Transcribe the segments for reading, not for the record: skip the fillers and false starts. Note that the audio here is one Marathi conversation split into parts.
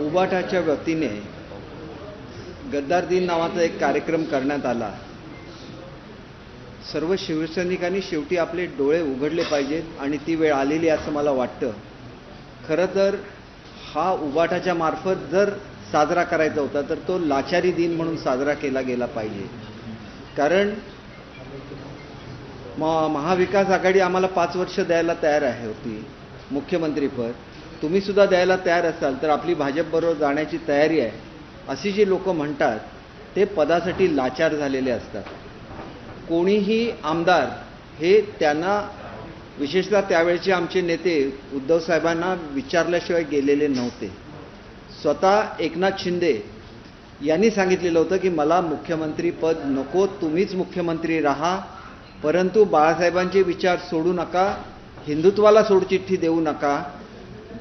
उबाटाच्या वतीने गद्दार दिन नावाचा एक कार्यक्रम करण्यात आला। सर्व शिवसैनिकांनी शेवटी आपले डोळे उघडले पाहिजेत आणि ती वेळ आलेली असं मला वाटतं। खरं तर हा उबाटाच्या मार्फत जर साजरा करायचा होता तर तो लाचारी दिन म्हणून साजरा केला गेला पाहिजे। कारण महाविकास आघाडी आम्हाला 5 वर्ष द्यायला तयार आहे होती मुख्यमंत्रीपद, तुम्ही सुद्धा द्यायला तयार असाल तर आपली भाजपबरोबर जाण्याची तयारी आहे अशी जी लोक म्हणतात ते पदासाठी लाचार झालेले असतात। कोणीही आमदार हे त्यांना विशेषतः त्यावेळचे आमचे नेते उद्धव साहेबांना विचारल्याशिवाय गेलेले नव्हते। स्वतः एकनाथ शिंदे यांनी सांगितलेलं होतं की मला मुख्यमंत्री पद नको, तुम्हीच मुख्यमंत्री राहा, परंतु बाळासाहेबांचे विचार सोडू नका, हिंदुत्वाला सोडचिठ्ठी देऊ नका।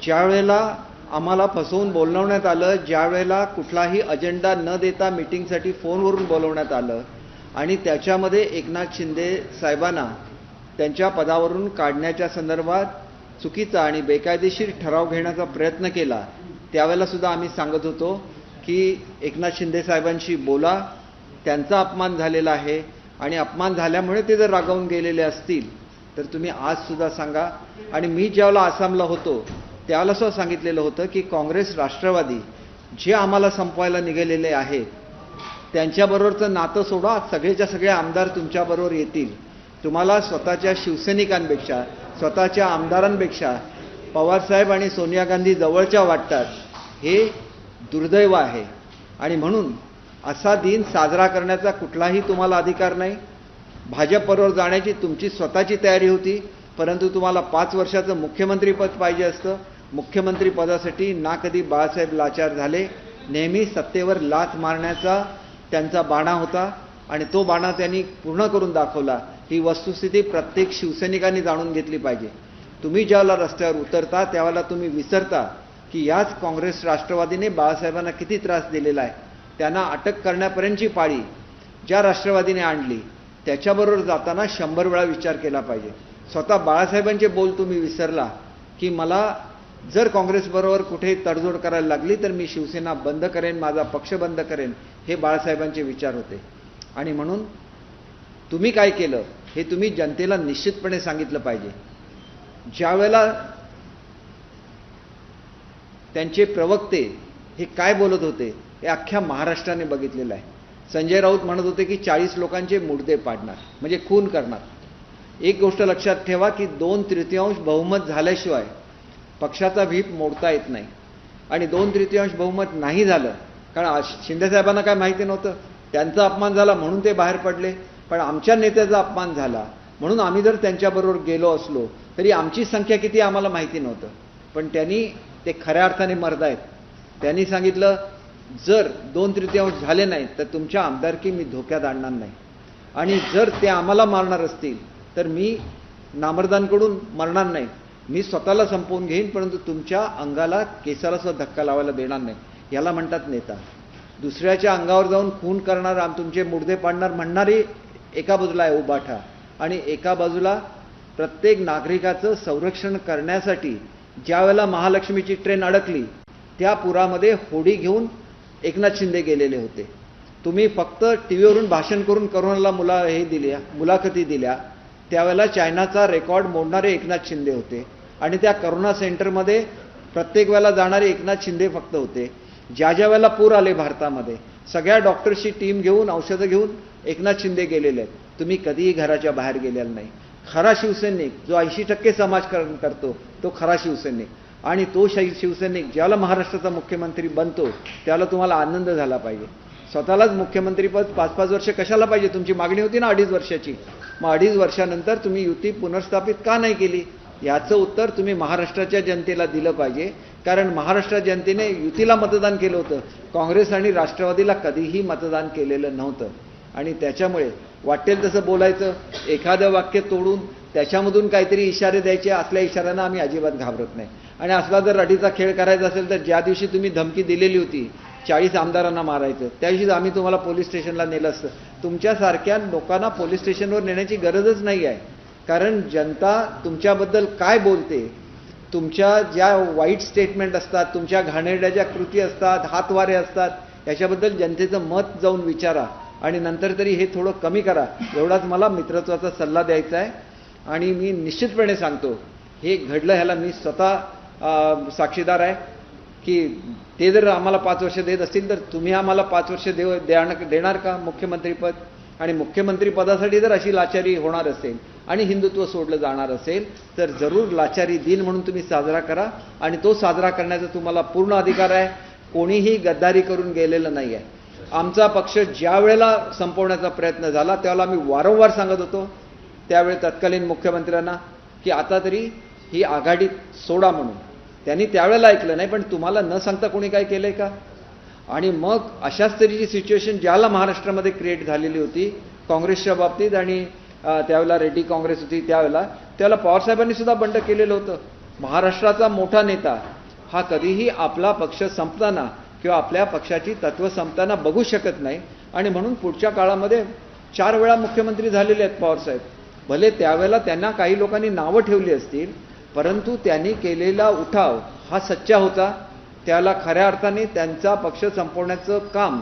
ज्या वेळेला आम्हाला फसवून बोलवण्यात आलं, ज्या वेळेला कुठलाही अजेंडा न देता मीटिंगसाठी फोनवरून बोलवण्यात आलं आणि त्याच्यामध्ये एकनाथ शिंदे साहेबांना त्यांच्या पदावरून काढण्याच्या संदर्भात चुकीचा आणि बेकायदेशीर ठराव घेण्याचा प्रयत्न केला, त्यावेळेला सुद्धा आम्ही सांगत होतो की एकनाथ शिंदे साहेबांशी बोला, त्यांचा अपमान झालेला आहे आणि अपमान झाल्यामुळे ते जर रागावून गेलेले असतील तर तुम्ही आज सुद्धा सांगा। आणि मी ज्यावेळेला आसामला होतो त्यावेळेला सुद्धा सांगितलेलं होतं की काँग्रेस राष्ट्रवादी जे आम्हाला संपवायला निघालेले आहेत त्यांच्याबरोबरचं नातं सोडा, सगळेच्या सगळे आमदार तुमच्याबरोबर येतील। तुम्हाला स्वतःच्या शिवसैनिकांपेक्षा, स्वतःच्या आमदारांपेक्षा पवारसाहेब आणि सोनिया गांधी जवळच्या वाटतात, हे दुर्दैव आहे। आणि म्हणून असा दिन साजरा करण्याचा कुठलाही तुम्हाला अधिकार नाही। भाजपबरोबर जाण्याची तुमची स्वतःची तयारी होती, परंतु तुम्हाला 5 वर्षाचं मुख्यमंत्रीपद पाहिजे असतं। मुख्यमंत्री पदासाठी ना कधी बाळासाहेब लाचार झाले, नेहमी सत्तेवर लाथ मारण्याचा त्यांचा बाणा होता आणि तो बाणा त्यांनी पूर्ण करून दाखवला। ही वस्तुस्थिती प्रत्येक शिवसैनिकांनी जाणून घेतली पाहिजे। तुम्ही ज्यावेळेला रस्त्यावर उतरता त्यावेळेला तुम्ही विसरता की याच काँग्रेस राष्ट्रवादीने बाळासाहेबांना किती त्रास दिलेला आहे। त्यांना अटक करण्यापर्यंतची पाळी ज्या राष्ट्रवादीने आणली त्याच्याबरोबर जाताना 100 वेळा विचार केला पाहिजे। स्वतः बाळासाहेबांचे बोल तुम्ही विसरला की मला जर काँग्रेसबरोबर कुठे तडजोड करायला लागली तर मी शिवसेना बंद करेन, माझा पक्ष बंद करेन, हे बाळासाहेबांचे विचार होते। आणि म्हणून तुम्ही काय केलं हे तुम्ही जनतेला निश्चितपणे सांगितलं पाहिजे। ज्यावेळेला त्यांचे प्रवक्ते हे काय बोलत होते हे अख्ख्या महाराष्ट्राने बघितलेलं आहे। संजय राऊत म्हणत होते की 40 लोकांचे मुर्दे पाडणार म्हणजे खून करणार। एक गोष्ट लक्षात ठेवा की 2/3 बहुमत झाल्याशिवाय पक्षाचा व्हीप मोडता येत नाही आणि 2/3 बहुमत नाही झालं कारण शिंदेसाहेबांना काय माहिती नव्हतं, त्यांचा अपमान झाला म्हणून ते बाहेर पडले, पण आमच्या नेत्याचा अपमान झाला म्हणून आम्ही जर त्यांच्याबरोबर गेलो असलो तरी आमची संख्या किती आम्हाला माहिती नव्हतं। पण त्यांनी ते खऱ्या अर्थाने मर्द आहेत। त्यांनी सांगितलं जर 2/3 झाले नाही तर तुमच्या आमदारकी मी धोक्यात आणणार नाही आणि जर ते आम्हाला मारणार असतील तर मी नामर्दांकडून मरणार नाही, मी स्वतःला संपवून घेईन, परंतु तुमच्या अंगाला केसाला सुद्धा धक्का लावायला देणार नाही। याला म्हणतात नेता। दुसऱ्याच्या अंगावर जाऊन खून करणार, तुमचे मुर्दे पाडणार म्हणणारी एका बाजूला आहे उबाठा आणि एका बाजूला प्रत्येक नागरिकाचं संरक्षण करण्यासाठी ज्यावेळेला महालक्ष्मीची ट्रेन अडकली त्या पुरामध्ये होडी घेऊन एकनाथ शिंदे गेलेले होते। तुम्ही फक्त टीव्हीवरून भाषण करून करोनाला मुलाखती दिल्या, त्यावेळेला चायनाचा रेकॉर्ड मोडणारे एकनाथ शिंदे होते आणि त्या करोना सेंटरमध्ये प्रत्येक वेळेला जाणारे एकनाथ शिंदे फक्त होते। ज्या ज्या वेळेला पूर आले भारतामध्ये सगळ्या डॉक्टर्सची टीम घेऊन औषधं घेऊन एकनाथ शिंदे गेलेले आहेत। तुम्ही कधीही घराच्या बाहेर गेलेला नाही। खरा शिवसैनिक जो 80% समाजकारण करतो तो खरा शिवसैनिक, आणि तो शिवसैनिक ज्याला महाराष्ट्राचा मुख्यमंत्री बनतो त्याला तुम्हाला आनंद झाला पाहिजे। स्वतःलाच मुख्यमंत्रीपद 5-5 वर्ष कशाला पाहिजे? तुमची मागणी होती ना 2.5 वर्षाची, मग 2.5 वर्षानंतर तुम्ही युती पुनर्स्थापित का नाही केली याचं उत्तर तुम्ही महाराष्ट्राच्या जनतेला दिलं पाहिजे। कारण महाराष्ट्र जनतेने युतीला मतदान केलं होतं, काँग्रेस आणि राष्ट्रवादीला कधीही मतदान केलेलं नव्हतं आणि त्याच्यामुळे वाटेल तसं बोलायचं, एखादं वाक्य तोडून त्याच्यामधून काहीतरी इशारे द्यायचे, असल्या इशाऱ्यांना आम्ही अजिबात घाबरत नाही। आणि असला जर रडीचा खेळ करायचा असेल तर ज्या दिवशी तुम्ही धमकी दिलेली होती 40 आमदारांना मारायचं त्या दिवशी आम्ही तुम्हाला पोलीस स्टेशनला नेलं असतं। तुमच्यासारख्या लोकांना पोलीस स्टेशनवर नेण्याची गरजच नाही आहे, कारण जनता तुमच्याबद्दल काय बोलते तुमच्या ज्या वाईट स्टेटमेंट असतात, तुमच्या घाणेरड्या ज्या कृती असतात, हातवारे असतात, याच्याबद्दल जनतेचं मत जाऊन विचारा आणि नंतर तरी हे थोडं कमी करा, एवढाच मला मित्रत्वाचा सल्ला द्यायचा आहे. आणि मी निश्चितपणे सांगतो, हे घडलं ह्याला मी स्वतः साक्षीदार आहे की ते जर आम्हाला 5 वर्ष देत असतील तर तुम्ही आम्हाला 5 वर्ष देणार का मुख्यमंत्रीपद? आणि मुख्यमंत्री पदासाठी जर अशी लाचारी होणार असेल आणि हिंदुत्व सोडलं जाणार असेल तर जरूर लाचारी दिन म्हणून तुम्ही साजरा करा आणि तो साजरा करण्याचा तुम्हाला पूर्ण अधिकार आहे. कोणीही गद्दारी करून गेलेलं नाही आहे. आमचा पक्ष ज्या वेळेला संपवण्याचा प्रयत्न झाला त्यावेळेला आम्ही वारंवार सांगत होतो त्यावेळी तत्कालीन मुख्यमंत्र्यांना की आता तरी ही आघाडी सोडा म्हणून. त्यांनी त्यावेळेला ऐकलं नाही, पण तुम्हाला न सांगता कोणी काय केलंय का? आणि मग अशाच तऱ्हेची सिच्युएशन ज्याला महाराष्ट्रामध्ये क्रिएट झालेली होती काँग्रेसच्या बाबतीत आणि त्यावेळेला रेड्डी काँग्रेस होती त्यावेळेला पवारसाहेबांनी सुद्धा बंड केलेलं होतं. महाराष्ट्राचा मोठा नेता हा कधीही आपला पक्ष संपताना किंवा आपल्या पक्षाची तत्व संपताना बघू शकत नाही. आणि म्हणून पुढच्या काळामध्ये 4 वेळा मुख्यमंत्री झालेले आहेत पवारसाहेब. भले त्यावेळेला त्यांना काही लोकांनी नावं ठेवली असतील, परंतु त्यांनी केलेला उठाव हा सच्चा होता. त्याला खऱ्या अर्थाने त्यांचा पक्ष संपवण्याचं काम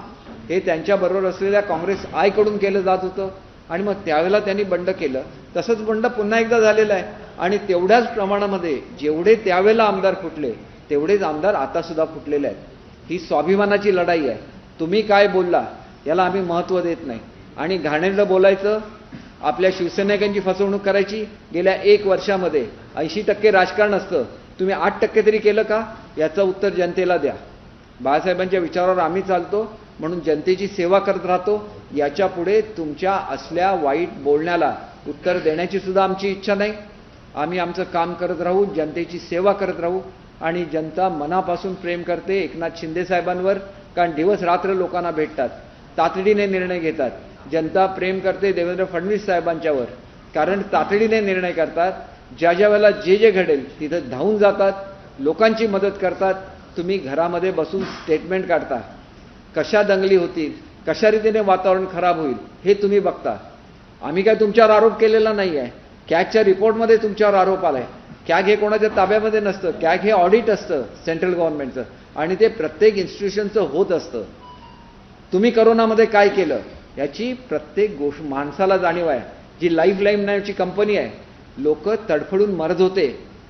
हे त्यांच्याबरोबर असलेल्या काँग्रेस आयकडून केलं जात होतं आणि मग त्यावेळेला त्यांनी बंड केलं. तसंच बंड पुन्हा एकदा झालेलं आहे आणि तेवढ्याच प्रमाणामध्ये जेवढे त्यावेळेला आमदार फुटले तेवढेच आमदार आता सुद्धा फुटलेले आहेत. ही स्वाभिमानाची लढाई आहे. तुम्ही काय बोलला याला आम्ही महत्त्व देत नाही. आणि घाणेरडं बोलायचं, आपल्या शिवसैनिकांची फसवणूक करायची, गेल्या 1 वर्षामध्ये 80% राजकारण असतं, तुम्ही 8% तरी केलं का याचं उत्तर जनतेला द्या. बाळासाहेबांच्या विचारावर आम्ही चालतो म्हणून जनतेची सेवा करत राहतो. याच्या पुढे तुमच्या असल्या वाईट बोलण्याला उत्तर देण्याची सुद्धा आमची इच्छा नाही. आम्ही आमचं काम करत राहू, जनतेची सेवा करत राहू आणि जनता मनापासून प्रेम करते एकनाथ शिंदे साहेबांवर, कारण दिवस रात्र लोकांना भेटतात, तातडीने निर्णय घेतात. जनता प्रेम करते देवेंद्र फडणवीस साहेबांच्यावर, कारण तातडीने निर्णय करतात. ज्या ज्या वेळेला जे घडेल तिथं धावून जातात, लोकांची मदत करतात. तुम्ही घरामध्ये बसून स्टेटमेंट काढता, कशा दंगली होतील, कशा रीतीने वातावरण खराब होईल हे तुम्ही बघता. आम्ही काय तुमच्यावर आरोप केलेला नाही आहे. कॅगच्या रिपोर्टमध्ये तुमच्यावर आरोप आलाय. कॅग हे कोणाच्या ताब्यामध्ये नसतं. कॅग हे ऑडिट असतं सेंट्रल गव्हर्नमेंटचं आणि ते प्रत्येक इन्स्टिट्यूशनचं होत असतं. तुम्ही करोनामध्ये काय केलं याची प्रत्येक गोष्ट माणसाला जाणीव आहे. जी लाईफलाईन नावाची कंपनी आहे, लोक तडफडून मरत होते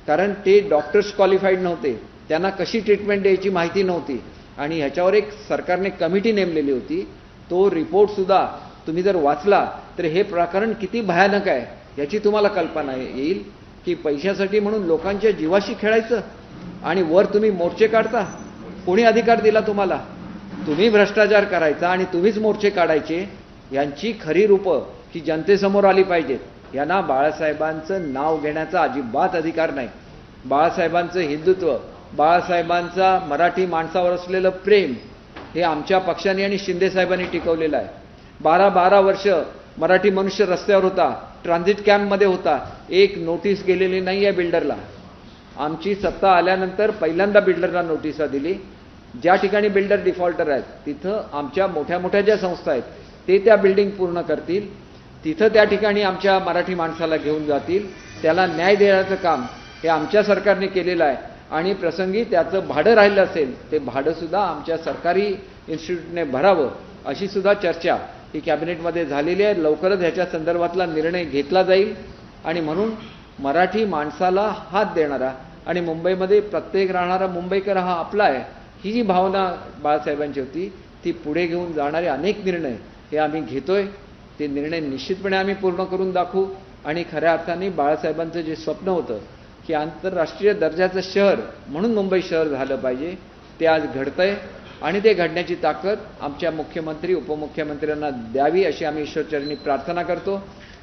कारण ते डॉक्टर्स क्वालिफाईड नव्हते, त्यांना कशी ट्रीटमेंट द्यायची माहिती नव्हती आणि ह्याच्यावर एक सरकारने कमिटी नेमलेली होती. तो रिपोर्टसुद्धा तुम्ही जर वाचला तर हे प्रकरण किती भयानक आहे याची तुम्हाला कल्पना येईल की पैशासाठी म्हणून लोकांच्या जीवाशी खेळायचं आणि वर तुम्ही मोर्चे काढता. कोणी अधिकार दिला तुम्हाला? तुम्ही भ्रष्टाचार करायचा आणि तुम्हीच मोर्चे काढायचे. यांची खरी रूपं की जनतेसमोर आली पाहिजेत. यांना बाळासाहेबांचं नाव घेण्याचा अजिबात अधिकार नाही. बाळासाहेबांचं हिंदुत्व, बाळासाहेबांचा मराठी माणसावर असलेलं प्रेम हे आमच्या पक्षाने आणि शिंदे साहेबांनी टिकवलेलं आहे. 12 वर्ष मराठी मनुष्य रस्त्यावर होता, ट्रान्झिट कॅम्पमध्ये होता. एक नोटीस गेलेली नाही आहे बिल्डरला. आमची सत्ता आल्यानंतर पहिल्यांदा बिल्डरला नोटिसा दिली. ज्या ठिकाणी बिल्डर डिफॉल्टर आहेत तिथं आमच्या मोठ्या मोठ्या ज्या संस्था आहेत ते त्या बिल्डिंग पूर्ण करतील. तिथं त्या ठिकाणी आमच्या मराठी माणसाला घेऊन जातील. त्याला न्याय देण्याचं काम हे आमच्या सरकारने केलेलं आहे आणि प्रसंगी त्याचं भाडं राहिलं असेल ते भाडंसुद्धा आमच्या सरकारी इन्स्टिट्यूटने भरावं अशी सुद्धा चर्चा ही कॅबिनेटमध्ये झालेली आहे. लवकरच ह्याच्या संदर्भातला निर्णय घेतला जाईल आणि म्हणून मराठी माणसाला हात देणारा आणि मुंबईमध्ये प्रत्येक राहणारा मुंबईकर हा आपला आहे ही जी भावना बाळासाहेबांची होती ती पुढे घेऊन जाणारे अनेक निर्णय हे आम्ही घेतोय. ते निर्णय निश्चितपणे आम्ही पूर्ण करून दाखवू आणि खऱ्या अर्थाने बाळासाहेबांचं जे स्वप्न होतं की आंतरराष्ट्रीय दर्जाचं शहर म्हणून मुंबई शहर झालं पाहिजे ते आज घडतंय आणि ते घडण्याची ताकद आमच्या मुख्यमंत्री उपमुख्यमंत्र्यांना द्यावी अशी आम्ही ईश्वरचरणी प्रार्थना करतो.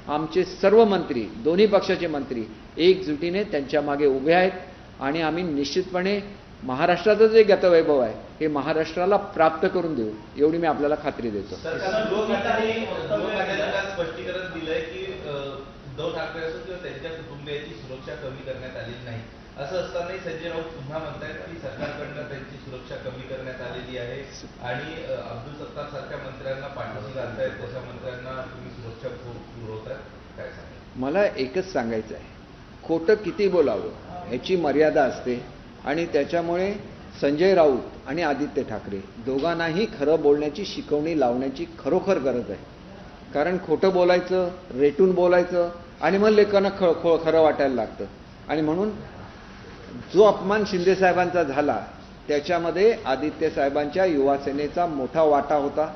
आमचे सर्व मंत्री, दोन्ही पक्षाचे मंत्री एकजुटीने त्यांच्या मागे उभे आहेत आणि आम्ही निश्चितपणे महाराष्ट्राचं जे गतवैभव आहे हे महाराष्ट्राला प्राप्त करून देऊ एवढी मी आपल्याला खात्री देतो. स्पष्टीकरण दिलंय की उद्धव ठाकरे असो किंवा त्यांच्या कुटुंबियांची सुरक्षा कमी करण्यात आलेली नाही. असं असतानाही संजय राऊत पुन्हा म्हणतायत की सरकारकडनं त्यांची सुरक्षा कमी करण्यात आलेली आहे आणि अब्दुल सत्तार सारख्या मंत्र्यांना पाठीशी घालतायत, तशा मंत्र्यांना तुम्ही सुरक्षा पुरवतायत. काय सांगा? मला एकच सांगायचं आहे, खोटं किती बोलावं ह्याची मर्यादा असते आणि त्याच्यामुळे संजय राऊत आणि आदित्य ठाकरे दोघांनाही खरं बोलण्याची शिकवणी लावण्याची खरोखर गरज आहे. कारण खोटं बोलायचं, रेटून बोलायचं आणि मग लेकांना खरं वाटायला लागतं. आणि म्हणून जो अपमान शिंदेसाहेबांचा झाला त्याच्यामध्ये आदित्य साहेबांच्या युवा सेनेचा मोठा वाटा होता.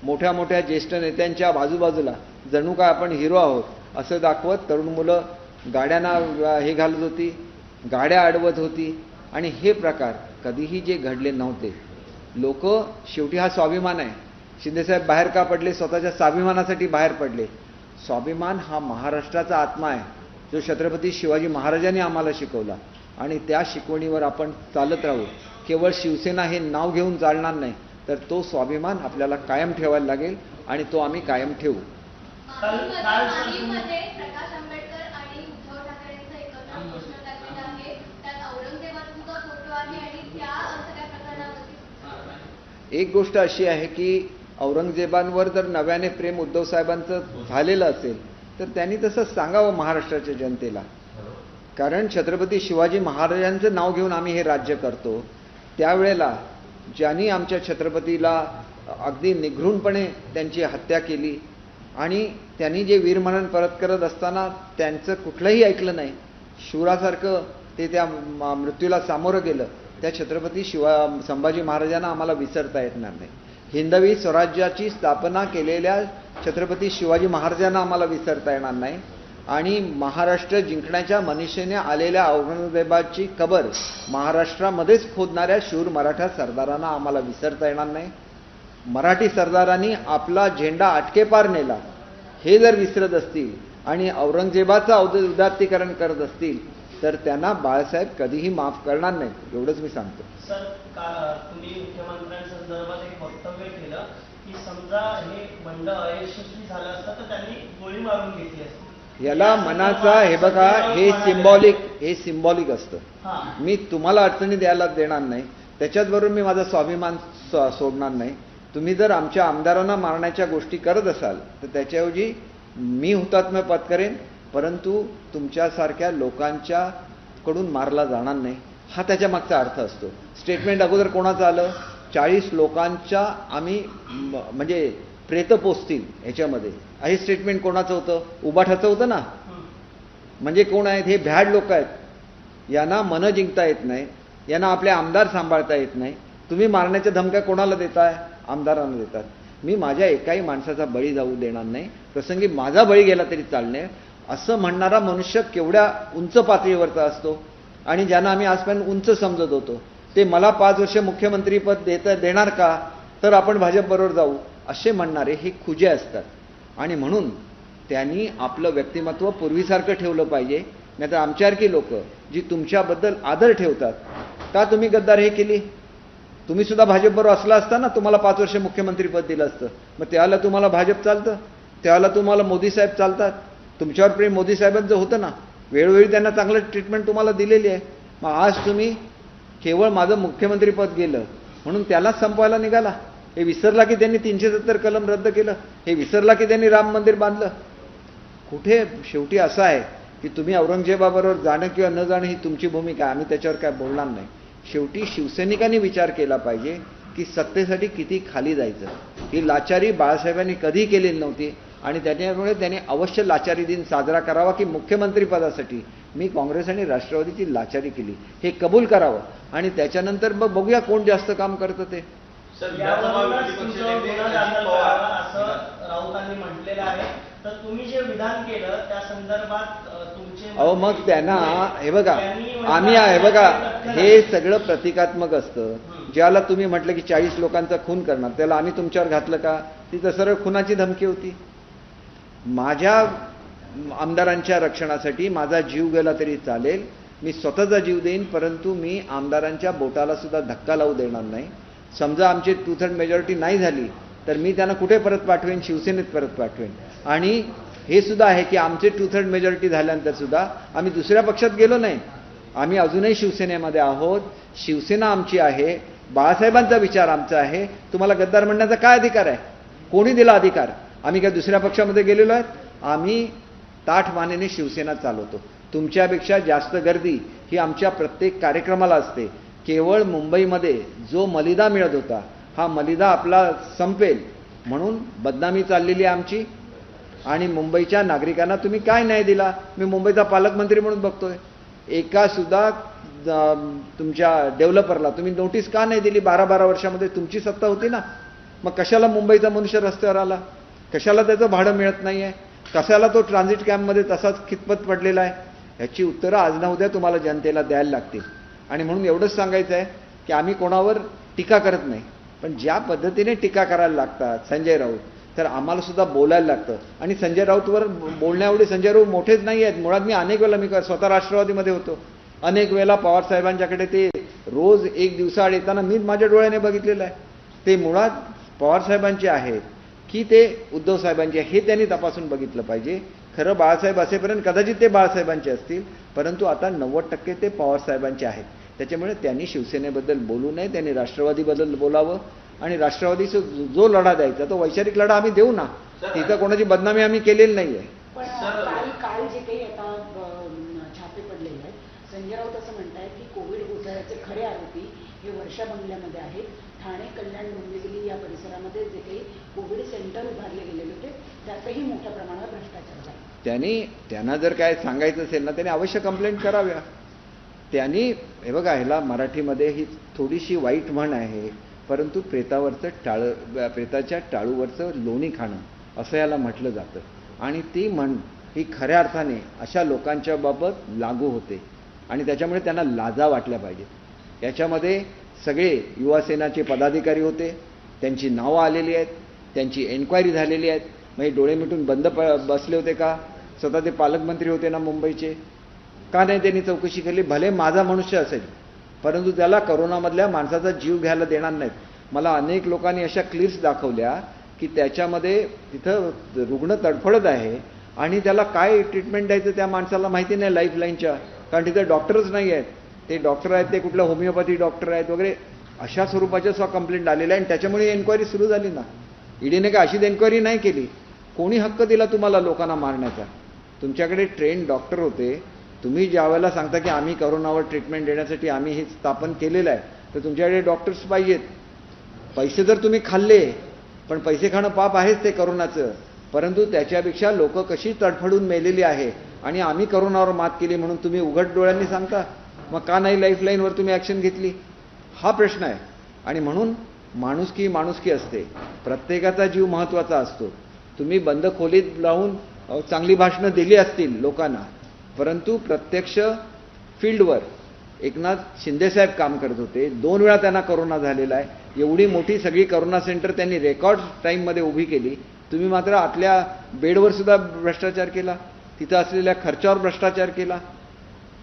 मोठ्या मोठ्या ज्येष्ठ नेत्यांच्या बाजूबाजूला जणू काय आपण हिरो आहोत असं दाखवत तरुण मुलं गाड्यांना हे घालत होती, गाड्या अडवत होती. आणि हे प्रकार कधीही जे घडले नव्हते. लोक शेवटी हा स्वाभिमान आहे. शिंदेसाहेब बाहेर का पडले? स्वतःच्या स्वाभिमानासाठी बाहेर पडले. स्वाभिमान हा महाराष्ट्राचा आत्मा आहे जो छत्रपती शिवाजी महाराजांनी आम्हाला शिकवला आणि त्या शिकवणीवर आपण चालत राहू. केवळ शिवसेना हे नाव घेऊन चालणार नाही, तर तो स्वाभिमान आपल्याला कायम ठेवायला लागेल आणि तो आम्ही कायम ठेवू. माहीमध्ये प्रकाश आंबेडकर आणि उद्धव ठाकरेंचं एकत्र घोषणा टाकलेलं आहे. त्यात औरंगजेबाचा फोटो आहे आणि त्या सगळ्या प्रकरणावरती एक गोष्ट अशी आहे की औरंगजेबांवर जर नव्याने प्रेम उद्धव साहेबांचं झालेलं असेल तर त्यांनी तसं सांगावं महाराष्ट्राच्या जनतेला. कारण छत्रपती शिवाजी महाराजांचं नाव घेऊन आम्ही हे राज्य करतो. त्यावेळेला ज्यांनी आमच्या छत्रपतीला अगदी निघृणपणे त्यांची हत्या केली आणि त्यांनी जे वीरमरण परत करत असताना त्यांचं कुठलंही ऐकलं नाही, शूरासारखं ते त्या मृत्यूला सामोरं गेलं, त्या छत्रपती संभाजी महाराजांना आम्हाला विसरता येणार नाही. हिंदवी स्वराज्याची स्थापना केलेल्या छत्रपती शिवाजी महाराजांना आम्हाला विसरता येणार नाही. आणि महाराष्ट्र जिंकण्याच्या मनीषेने आलेल्या औरंगजेबाची कबर महाराष्ट्रामध्येच खोदणाऱ्या शूर मराठा सरदारांना आम्हाला विसरता येणार नाही. मराठी सरदारांनी आपला झेंडा आटकेपार नेला हे जर विसरत असतील आणि औरंगजेबाचं उदात्तीकरण करत असतील तर त्यांना बाळासाहेब कधीही माफ करणार नाही, एवढंच मी सांगतो. सर, तुम्ही मुख्यमंत्र्यांसंदर्भात एक वक्तव्य केलं की समजा हे बंड अयशस्वी झालं असतं तर त्यांनी गोळी मारून घेतली असती. याला मनाचा हे बघा, हे सिम्बॉलिक असतं. मी तुम्हाला अडचणी द्यायला देणार नाही, त्याच्याचबरोबर मी माझा स्वाभिमान सोडणार नाही. तुम्ही जर आमच्या आमदारांना मारण्याच्या गोष्टी करत असाल तर त्याच्याऐवजी मी हुतात्मा पत्करेन, परंतु तुमच्यासारख्या लोकांच्या कडून मारला जाणार नाही, हा त्याच्या मागचा अर्थ असतो. स्टेटमेंट अगोदर कोणाचं आलं? 40 लोकांच्या आम्ही म्हणजे प्रेत पोचतील ह्याच्यामध्ये. हे स्टेटमेंट कोणाचं होतं? उबाठाचं होतं ना. म्हणजे कोण आहेत? हे भ्याड लोक आहेत. यांना मनं जिंकता येत नाही, यांना आपले आमदार सांभाळता येत नाही. तुम्ही मारण्याच्या धमक्या कोणाला देताय? आमदारांना देतात. मी माझ्या एकाही माणसाचा बळी जाऊ देणार नाही. प्रसंगी माझा बळी गेला तरी चालणे असं म्हणणारा मनुष्य केवढ्या उंच पातळीवरचा असतो. आणि ज्यांना आम्ही आजपर्यंत उंच समजत होतो ते मला 5 वर्ष मुख्यमंत्रीपद देणार का, तर आपण भाजपबरोबर जाऊ असे म्हणणारे हे खुजे असतात. आणि म्हणून त्यांनी आपलं व्यक्तिमत्व पूर्वीसारखं ठेवलं पाहिजे. नाहीतर आमच्यासारखी लोक जी तुमच्याबद्दल आदर ठेवतात, का तुम्ही गद्दार हे केली? तुम्ही सुद्धा भाजपबरोबर असला असता ना, तुम्हाला 5 वर्ष मुख्यमंत्रीपद दिलं असतं. मग त्याला तुम्हाला भाजप चालतं, त्याला तुम्हाला मोदी साहेब चालतात. तुमच्यावर प्रेम मोदी साहेबांचं होतं ना, वेळोवेळी त्यांना चांगलं ट्रीटमेंट तुम्हाला दिलेली आहे. मग आज तुम्ही केवळ माझं मुख्यमंत्रीपद गेलं म्हणून त्यालाच संपवायला निघाला. हे विसरला की त्यांनी 370 कलम रद्द केलं, हे विसरला की त्यांनी राम मंदिर बांधलं. कुठे शेवटी असं आहे की तुम्ही औरंगजेबाबरोबर जाणं किंवा न जाणं ही तुमची भूमिका आहे, आम्ही त्याच्यावर काय बोलणार नाही. शेवटी शिवसैनिकांनी विचार केला पाहिजे की सत्तेसाठी किती खाली जायचं. ही लाचारी बाळासाहेबांनी कधी केलेली नव्हती आणि त्याच्यामुळे त्यांनी अवश्य लाचारी दिन साजरा करावा की मुख्यमंत्रीपदासाठी मी काँग्रेस आणि राष्ट्रवादीची लाचारी केली, हे कबूल करावं. आणि त्याच्यानंतर मग बघूया कोण जास्त काम करतं ते. राऊतांनी म्हटलेलं आहे. तर तुम्ही जे विधान केलं त्या संदर्भात तुमचे मग त्यांना हे बघा, आम्ही हे बघा, हे सगळं प्रतिकात्मक असतं. ज्याला तुम्ही म्हटलं की 40 लोकांचा खून करणार, त्याला आम्ही तुमच्यावर घातलं का? ती तर सरळ खुनाची धमकी होती. माझ्या आमदारांच्या रक्षणासाठी माझा जीव गेला तरी चालेल, मी स्वतःचा जीव देईन, परंतु मी आमदारांच्या बोटाला सुद्धा धक्का लावू देणार नाही. समजा आमची 2/3 मेजॉरिटी नाही झाली तर मी त्यांना कुठे परत पाठवेन? शिवसेनेत परत पाठवेन. आणि हे सुद्धा आहे की आमचे 2/3 मेजॉरिटी झाल्यानंतर सुद्धा आम्ही दुसऱ्या पक्षात गेलो नाही, आम्ही अजूनही शिवसेनेमध्ये आहोत. शिवसेना आमची आहे, बाळासाहेबांचा विचार आमचा आहे. तुम्हाला गद्दार म्हणण्याचा काय अधिकार आहे? कोणी दिला अधिकार? आम्ही काय दुसऱ्या पक्षामध्ये गेलेलो आहेत? आम्ही ताठ मानेने शिवसेना चालवतो. तुमच्यापेक्षा जास्त गर्दी ही आमच्या प्रत्येक कार्यक्रमाला असते. केवळ मुंबईमध्ये जो मलिदा मिळत होता, हा मलिदा आपला संपेल म्हणून बदनामी चाललेली आहे आमची. आणि मुंबईच्या नागरिकांना तुम्ही काय न्याय दिला? मी मुंबईचा पालकमंत्री म्हणून बघतोय, एका सुद्धा तुमच्या डेव्हलपरला तुम्ही नोटीस का नाही दिली? 12-12 वर्षामध्ये तुमची सत्ता होती ना, मग कशाला मुंबईचा मनुष्य रस्त्यावर आला? कशाला त्याचं भाडं मिळत नाही आहे? कशाला तो ट्रान्झिट कॅम्पमध्ये तसाच खितपत पडलेला आहे? ह्याची उत्तरं आज ना उद्या तुम्हाला जनतेला द्यायला लागतील. आणि म्हणून एवढंच सांगायचं आहे की आम्ही कोणावर टीका करत नाही, पण ज्या पद्धतीने टीका करायला लागतात संजय राऊत, तर आम्हाला सुद्धा बोलायला लागतं. आणि संजय राऊतवर बोलण्याएवढे संजय राऊत मोठेच नाही आहेत. मुळात मी अनेक वेळेला, मी स्वतः राष्ट्रवादीमध्ये होतो, अनेक वेळेला पवार साहेबांच्याकडे ते रोज एक दिवसाआड येताना मी माझ्या डोळ्याने बघितलेलं आहे. ते मुळात पवार साहेबांचे आहेत की ते उद्धव साहेबांचे, हे त्यांनी तपासून बघितलं पाहिजे. खरं बाळासाहेब असेपर्यंत कदाचित ते बाळासाहेबांचे असतील, परंतु आता 90% ते पवार साहेबांचे आहेत. त्याच्यामुळे त्यांनी शिवसेनेबद्दल बोलू नये, त्यांनी राष्ट्रवादीबद्दल बोलावं. आणि राष्ट्रवादीचा जो लढा द्यायचा तो वैचारिक लढा आम्ही देऊ ना, तिथं कोणाची बदनामी आम्ही केलेली नाहीये. पण काल जे काही आता छापे पडलेले आहेत, संजय राऊत असं म्हणतायत की कोविड घोटाळ्याचे खरे आरोपी हे वर्षा बंगल्यामध्ये आहेत. ठाणे, कल्याण, डोंबिवली या परिसरामध्ये जे काही कोविड सेंटर उभारले गेलेले होते त्यातही मोठ्या प्रमाणावर भ्रष्टाचार झाला. त्यांना जर काय सांगायचं असेल ना, त्यांनी अवश्य कंप्लेंट कराव्या. त्यांनी हे बघा, ह्याला मराठीमध्ये ही थोडीशी वाईट म्हण आहे, परंतु प्रेताच्या टाळूवरचं लोणी खाणं असं याला म्हटलं जातं. आणि ती म्हण ही खऱ्या अर्थाने अशा लोकांच्या बाबत लागू होते. आणि त्याच्यामुळे त्यांना लाजा वाटल्या पाहिजेत. याच्यामध्ये सगळे युवा सेनाचे पदाधिकारी होते, त्यांची नावं आलेली आहेत, त्यांची एन्क्वायरी झालेली आहेत. म्हणजे डोळे मिटून बंद बसले होते का? स्वतः ते पालकमंत्री होते ना मुंबईचे, का नाही त्यांनी चौकशी केली? भले माझा मनुष्य असेल, परंतु त्याला करोनामधल्या माणसाचा जीव घ्यायला देणार नाहीत. मला अनेक लोकांनी अशा क्लिप्स दाखवल्या की त्याच्यामध्ये तिथं रुग्ण तडफडत आहे आणि त्याला काय ट्रीटमेंट द्यायचं त्या माणसाला माहिती नाही लाईफलाईनच्या, कारण तिथं डॉक्टरच नाही आहेत. ते डॉक्टर आहेत ते कुठल्या होमिओपॅथी डॉक्टर आहेत वगैरे, अशा स्वरूपाच्या स्व कंप्लेंट आलेल्या आहे. आणि त्याच्यामुळे एन्क्वायरी सुरू झाली ना. ईडीने काय अशीच एन्क्वायरी नाही केली. कोणी हक्क दिला तुम्हाला लोकांना मारण्याचा? तुमच्याकडे ट्रेन डॉक्टर होते. तुम्ही ज्या वेळेला सांगता की आम्ही करोनावर ट्रीटमेंट देण्यासाठी आम्ही हे स्थापन केलेलं आहे, तर तुमच्याकडे डॉक्टर्स पाहिजेत. पैसे जर तुम्ही खाल्ले, पण पैसे खाणं पाप आहेच ते करोनाचं, परंतु त्याच्यापेक्षा लोक कशी तडफडून मेलेली आहे आणि आम्ही करोनावर मात केली म्हणून तुम्ही उघड डोळ्यांनी सांगता. मग का नाही लाईफलाईनवर तुम्ही ॲक्शन घेतली? हा प्रश्न आहे. आणि म्हणून माणुसकी असते, प्रत्येकाचा जीव महत्त्वाचा असतो. तुम्ही बंद खोलीत लावून चांगली भाषणं दिली असतील लोकांना, परंतु प्रत्यक्ष फील्डवर एकनाथ शिंदेसाहेब काम करत होते. 2 वेळा त्यांना करोना झालेला आहे. एवढी मोठी सगळी करोना सेंटर त्यांनी रेकॉर्ड टाईममध्ये उभी केली. तुम्ही मात्र आतल्या बेडवर सुद्धा भ्रष्टाचार केला, तिथं असलेल्या खर्चावर भ्रष्टाचार केला.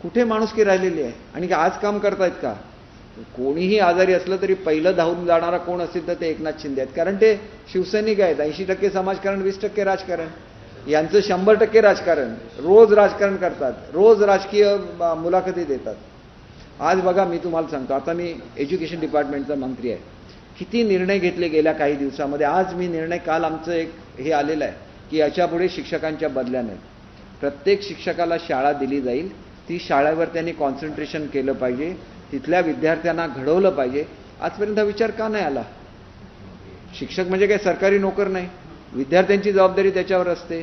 कुठे माणुसकी राहिलेली आहे? आणि आज काम करतायत का? कोणीही आजारी असलं तरी पहिलं धावून जाणारा कोण असेल तर ते एकनाथ शिंदे आहेत, कारण ते शिवसैनिक आहेत. 80% समाजकारण, 20% राजकारण. यांचं 100% राजकारण. रोज राजकारण करतात, रोज राजकीय मुलाखती देतात. आज बघा, मी तुम्हाला सांगतो, आता मी एज्युकेशन डिपार्टमेंटचा मंत्री आहे. किती निर्णय घेतले गेल्या काही दिवसामध्ये. आज मी निर्णय, काल आमचं एक हे आलेलं आहे की याच्यापुढे शिक्षकांच्या बदल्या नाहीत. प्रत्येक शिक्षकाला शाळा दिली जाईल, ती शाळेवर त्यांनी कॉन्सन्ट्रेशन केलं पाहिजे, तिथल्या विद्यार्थ्यांना घडवलं पाहिजे. आजपर्यंत हा विचार का नाही आला? शिक्षक म्हणजे काही सरकारी नोकर नाही, विद्यार्थ्यांची जबाबदारी त्याच्यावर असते.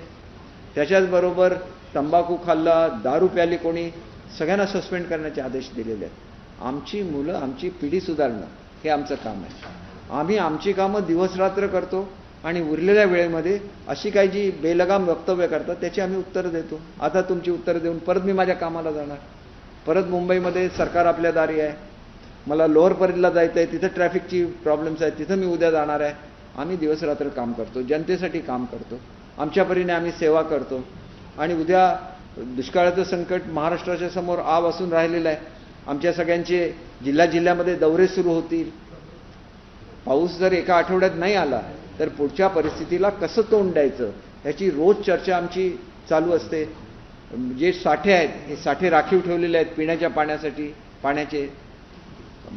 त्याच्याचबरोबर तंबाखू खाल्ला, दारू प्याली कोणी, सगळ्यांना सस्पेंड करण्याचे आदेश दिलेले आहेत. आमची मुलं, आमची पिढी सुधारणं हे आमचं काम आहे. आम्ही आमची कामं दिवसरात्र करतो आणि उरलेल्या वेळेमध्ये अशी काही जी बेलगाम वक्तव्य करतात त्याची आम्ही उत्तरं देतो. आता तुमची उत्तरं देऊन परत मी माझ्या कामाला जाणार. परत मुंबईमध्ये सरकार आपल्या दारी आहे. मला लोअर परेलला जायचं आहे, तिथं ट्रॅफिकची प्रॉब्लेम्स आहेत, तिथं मी उद्या जाणार आहे. आम्ही दिवसरात्र काम करतो, जनतेसाठी काम करतो, आमच्या परीने आम्ही सेवा करतो. आणि उद्या दुष्काळाचं संकट महाराष्ट्राच्या समोर आव असून राहिलेलं आहे. आमच्या सगळ्यांचे जिल्ह्यामध्ये दौरे सुरू होतील. पाऊस जर एका आठवड्यात नाही आला तर पुढच्या परिस्थितीला कसं तोंड द्यायचं ह्याची रोज चर्चा आमची चालू असते. जे साठे आहेत हे साठे राखीव ठेवलेले आहेत पिण्याच्या पाण्यासाठी, पाण्याचे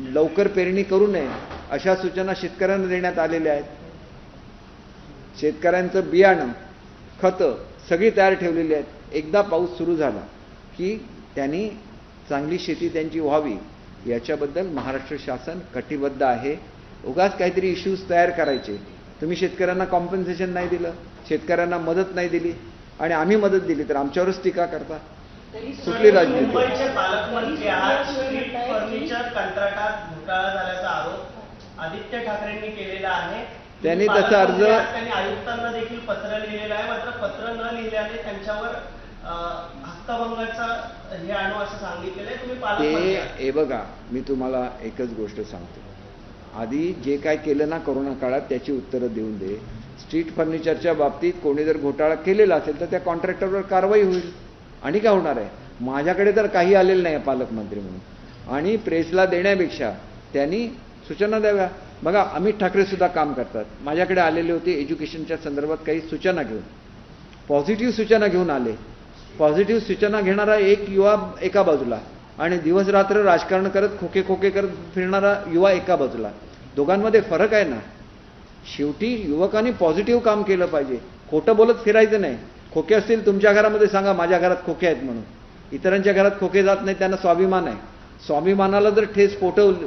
लवकर पेरणी करू नये अशा सूचना शेतकऱ्यांना देण्यात आलेल्या आहेत. शेतकऱ्यांचं बियाणं, खतं सगळी तयार ठेवलेली आहेत. एकदा पाऊस सुरू झाला, की त्यांनी चांगली शेती त्यांची व्हावी याच्याबद्दल महाराष्ट्र शासन कटिबद्ध आहे. उगाच काहीतरी इश्यूज तयार करायचे. तुम्ही शेतकऱ्यांना कॉम्पन्सेशन नाही दिलं, शेतकऱ्यांना मदत नाही दिली आणि आम्ही मदत दिली तर आमच्यावरच टीका करता. कुठली राजनीती? मुंबईचे पालकमंत्री आज स्ट्रीट फर्निचर कंत्राटात घोटाळा झाल्याचा आरोप आदित्य ठाकरेंनी केलेला आहे. त्यांनी तसा अर्ज त्यांनी आयुक्तांना देखील पत्र लिहिलेलं आहे, मात्र पत्र न लिहिल्याने त्यांच्यावर हक्कभंगाचा हे आणू असं सांगितलेलं आहे. तुम्ही पालकमंत्री आहात. हे बघा, मी तुम्हाला एकच गोष्ट सांगतो. आधी जे काय केलं ना कोरोना काळात त्याची उत्तरं देऊन दे. स्ट्रीट फर्निचरच्या बाबतीत कोणी जर घोटाळा केलेला असेल तर त्या कॉन्ट्रॅक्टरवर कारवाई होईल. आणि काय होणार आहे? माझ्याकडे तर काही आलेलं नाही पालकमंत्री म्हणून, आणि प्रेसला देण्यापेक्षा त्यांनी सूचना द्याव्या. बघा, अमित ठाकरे सुद्धा काम करतात. माझ्याकडे आलेले होते एज्युकेशनच्या संदर्भात काही सूचना घेऊन, पॉझिटिव्ह सूचना घेऊन आले. पॉझिटिव्ह सूचना घेणारा एक युवा एका बाजूला आणि दिवस रात्र राजकारण करत खोके खोके करत फिरणारा युवा एका बाजूला. दोघांमध्ये फरक आहे ना. शेवटी युवकांनी पॉझिटिव्ह काम केलं पाहिजे, खोटं बोलत फिरायचं नाही. खोके असतील तुमच्या घरामध्ये सांगा माझ्या घरात खोके आहेत म्हणून. इतरांच्या घरात खोके जात नाही, त्यांना स्वाभिमान आहे. स्वाभिमानाला जर ठेस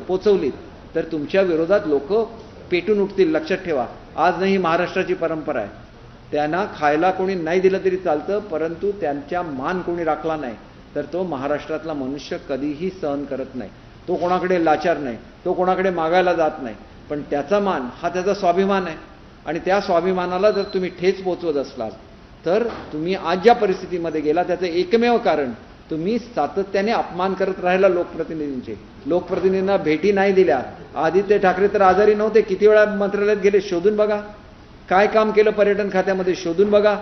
पोचवलीत तर तुमच्या विरोधात लोक पेटून उठतील. लक्षात ठेवा, आज नाही, ही महाराष्ट्राची परंपरा आहे. त्यांना खायला कोणी नाही दिलं तरी चालतं, परंतु त्यांचा मान कोणी राखला नाही तर तो महाराष्ट्रातला मनुष्य कधीही सहन करत नाही. तो कोणाकडे लाचार नाही, तो कोणाकडे मागायला जात नाही, पण त्याचा मान हा त्याचा स्वाभिमान आहे. आणि त्या स्वाभिमानाला जर तुम्ही ठेच पोचवत असलात तर तुम्ही आज ज्या परिस्थितीमध्ये गेला त्याचं एकमेव कारण तुम्ही सातत्याने अपमान करत राहिला लोकप्रतिनिधींचे. लोकप्रतिनिधींना भेटी नाही दिल्या. आदित्य ठाकरे तर आजारी नव्हते, किती वेळा मंत्रालयात गेले शोधून बघा. काय काम केलं पर्यटन खात्यामध्ये शोधून बघा.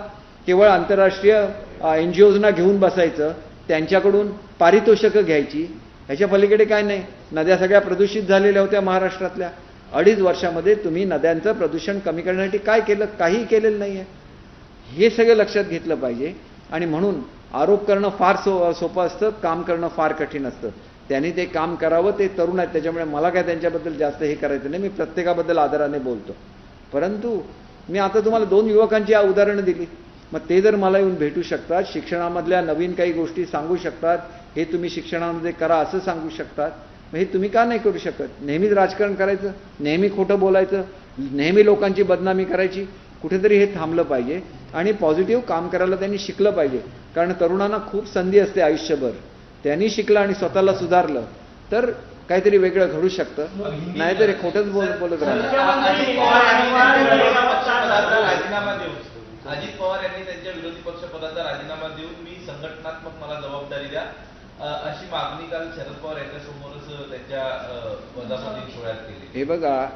केवळ आंतरराष्ट्रीय NGOजना घेऊन बसायचं, त्यांच्याकडून पारितोषिकं घ्यायची, ह्याच्या पलीकडे काय नाही. नद्या सगळ्या प्रदूषित झालेल्या होत्या महाराष्ट्रातल्या. 2.5 वर्षामध्ये तुम्ही नद्यांचं प्रदूषण कमी करण्यासाठी काय केलं? काही केलेलं नाही आहे. हे सगळं लक्षात घेतलं पाहिजे. आणि म्हणून आरोप करणं फार सोपं असतं, काम करणं फार कठीण असतं. त्यांनी ते काम करावं. ते तरुण आहेत, त्याच्यामुळे मला काय त्यांच्याबद्दल जास्त हे करायचं नाही. मी प्रत्येकाबद्दल आदराने बोलतो. परंतु मी आता तुम्हाला 2 युवकांची उदाहरणं दिली. मग ते जर मला येऊन भेटू शकतात, शिक्षणामधल्या नवीन काही गोष्टी सांगू शकतात, हे तुम्ही शिक्षणामध्ये करा असं सांगू शकतात, मग हे तुम्ही का नाही करू शकत? नेहमीच राजकारण करायचं, नेहमी खोटं बोलायचं, नेहमी लोकांची बदनामी करायची. कुठेतरी हे थांबलं पाहिजे आणि पॉझिटिव्ह काम करायला त्यांनी शिकलं पाहिजे. कारण तरुणांना खूप संधी असते आयुष्यभर. त्यांनी शिकलं आणि स्वतःला सुधारलं तर काहीतरी वेगळं घडू शकतं. नाहीतर हे खोटंच बोलत राहणार. राजीनामा देऊन अजित पवार यांनी त्यांच्या विरोधी पक्ष पदाचा राजीनामा देऊन मी संघटनात्मक मला जबाबदारी द्या अशी मागणी काल शरद पवार यांच्यासमोरच त्यांच्या पदासाठी सोहळ्यात केली. हे बघा,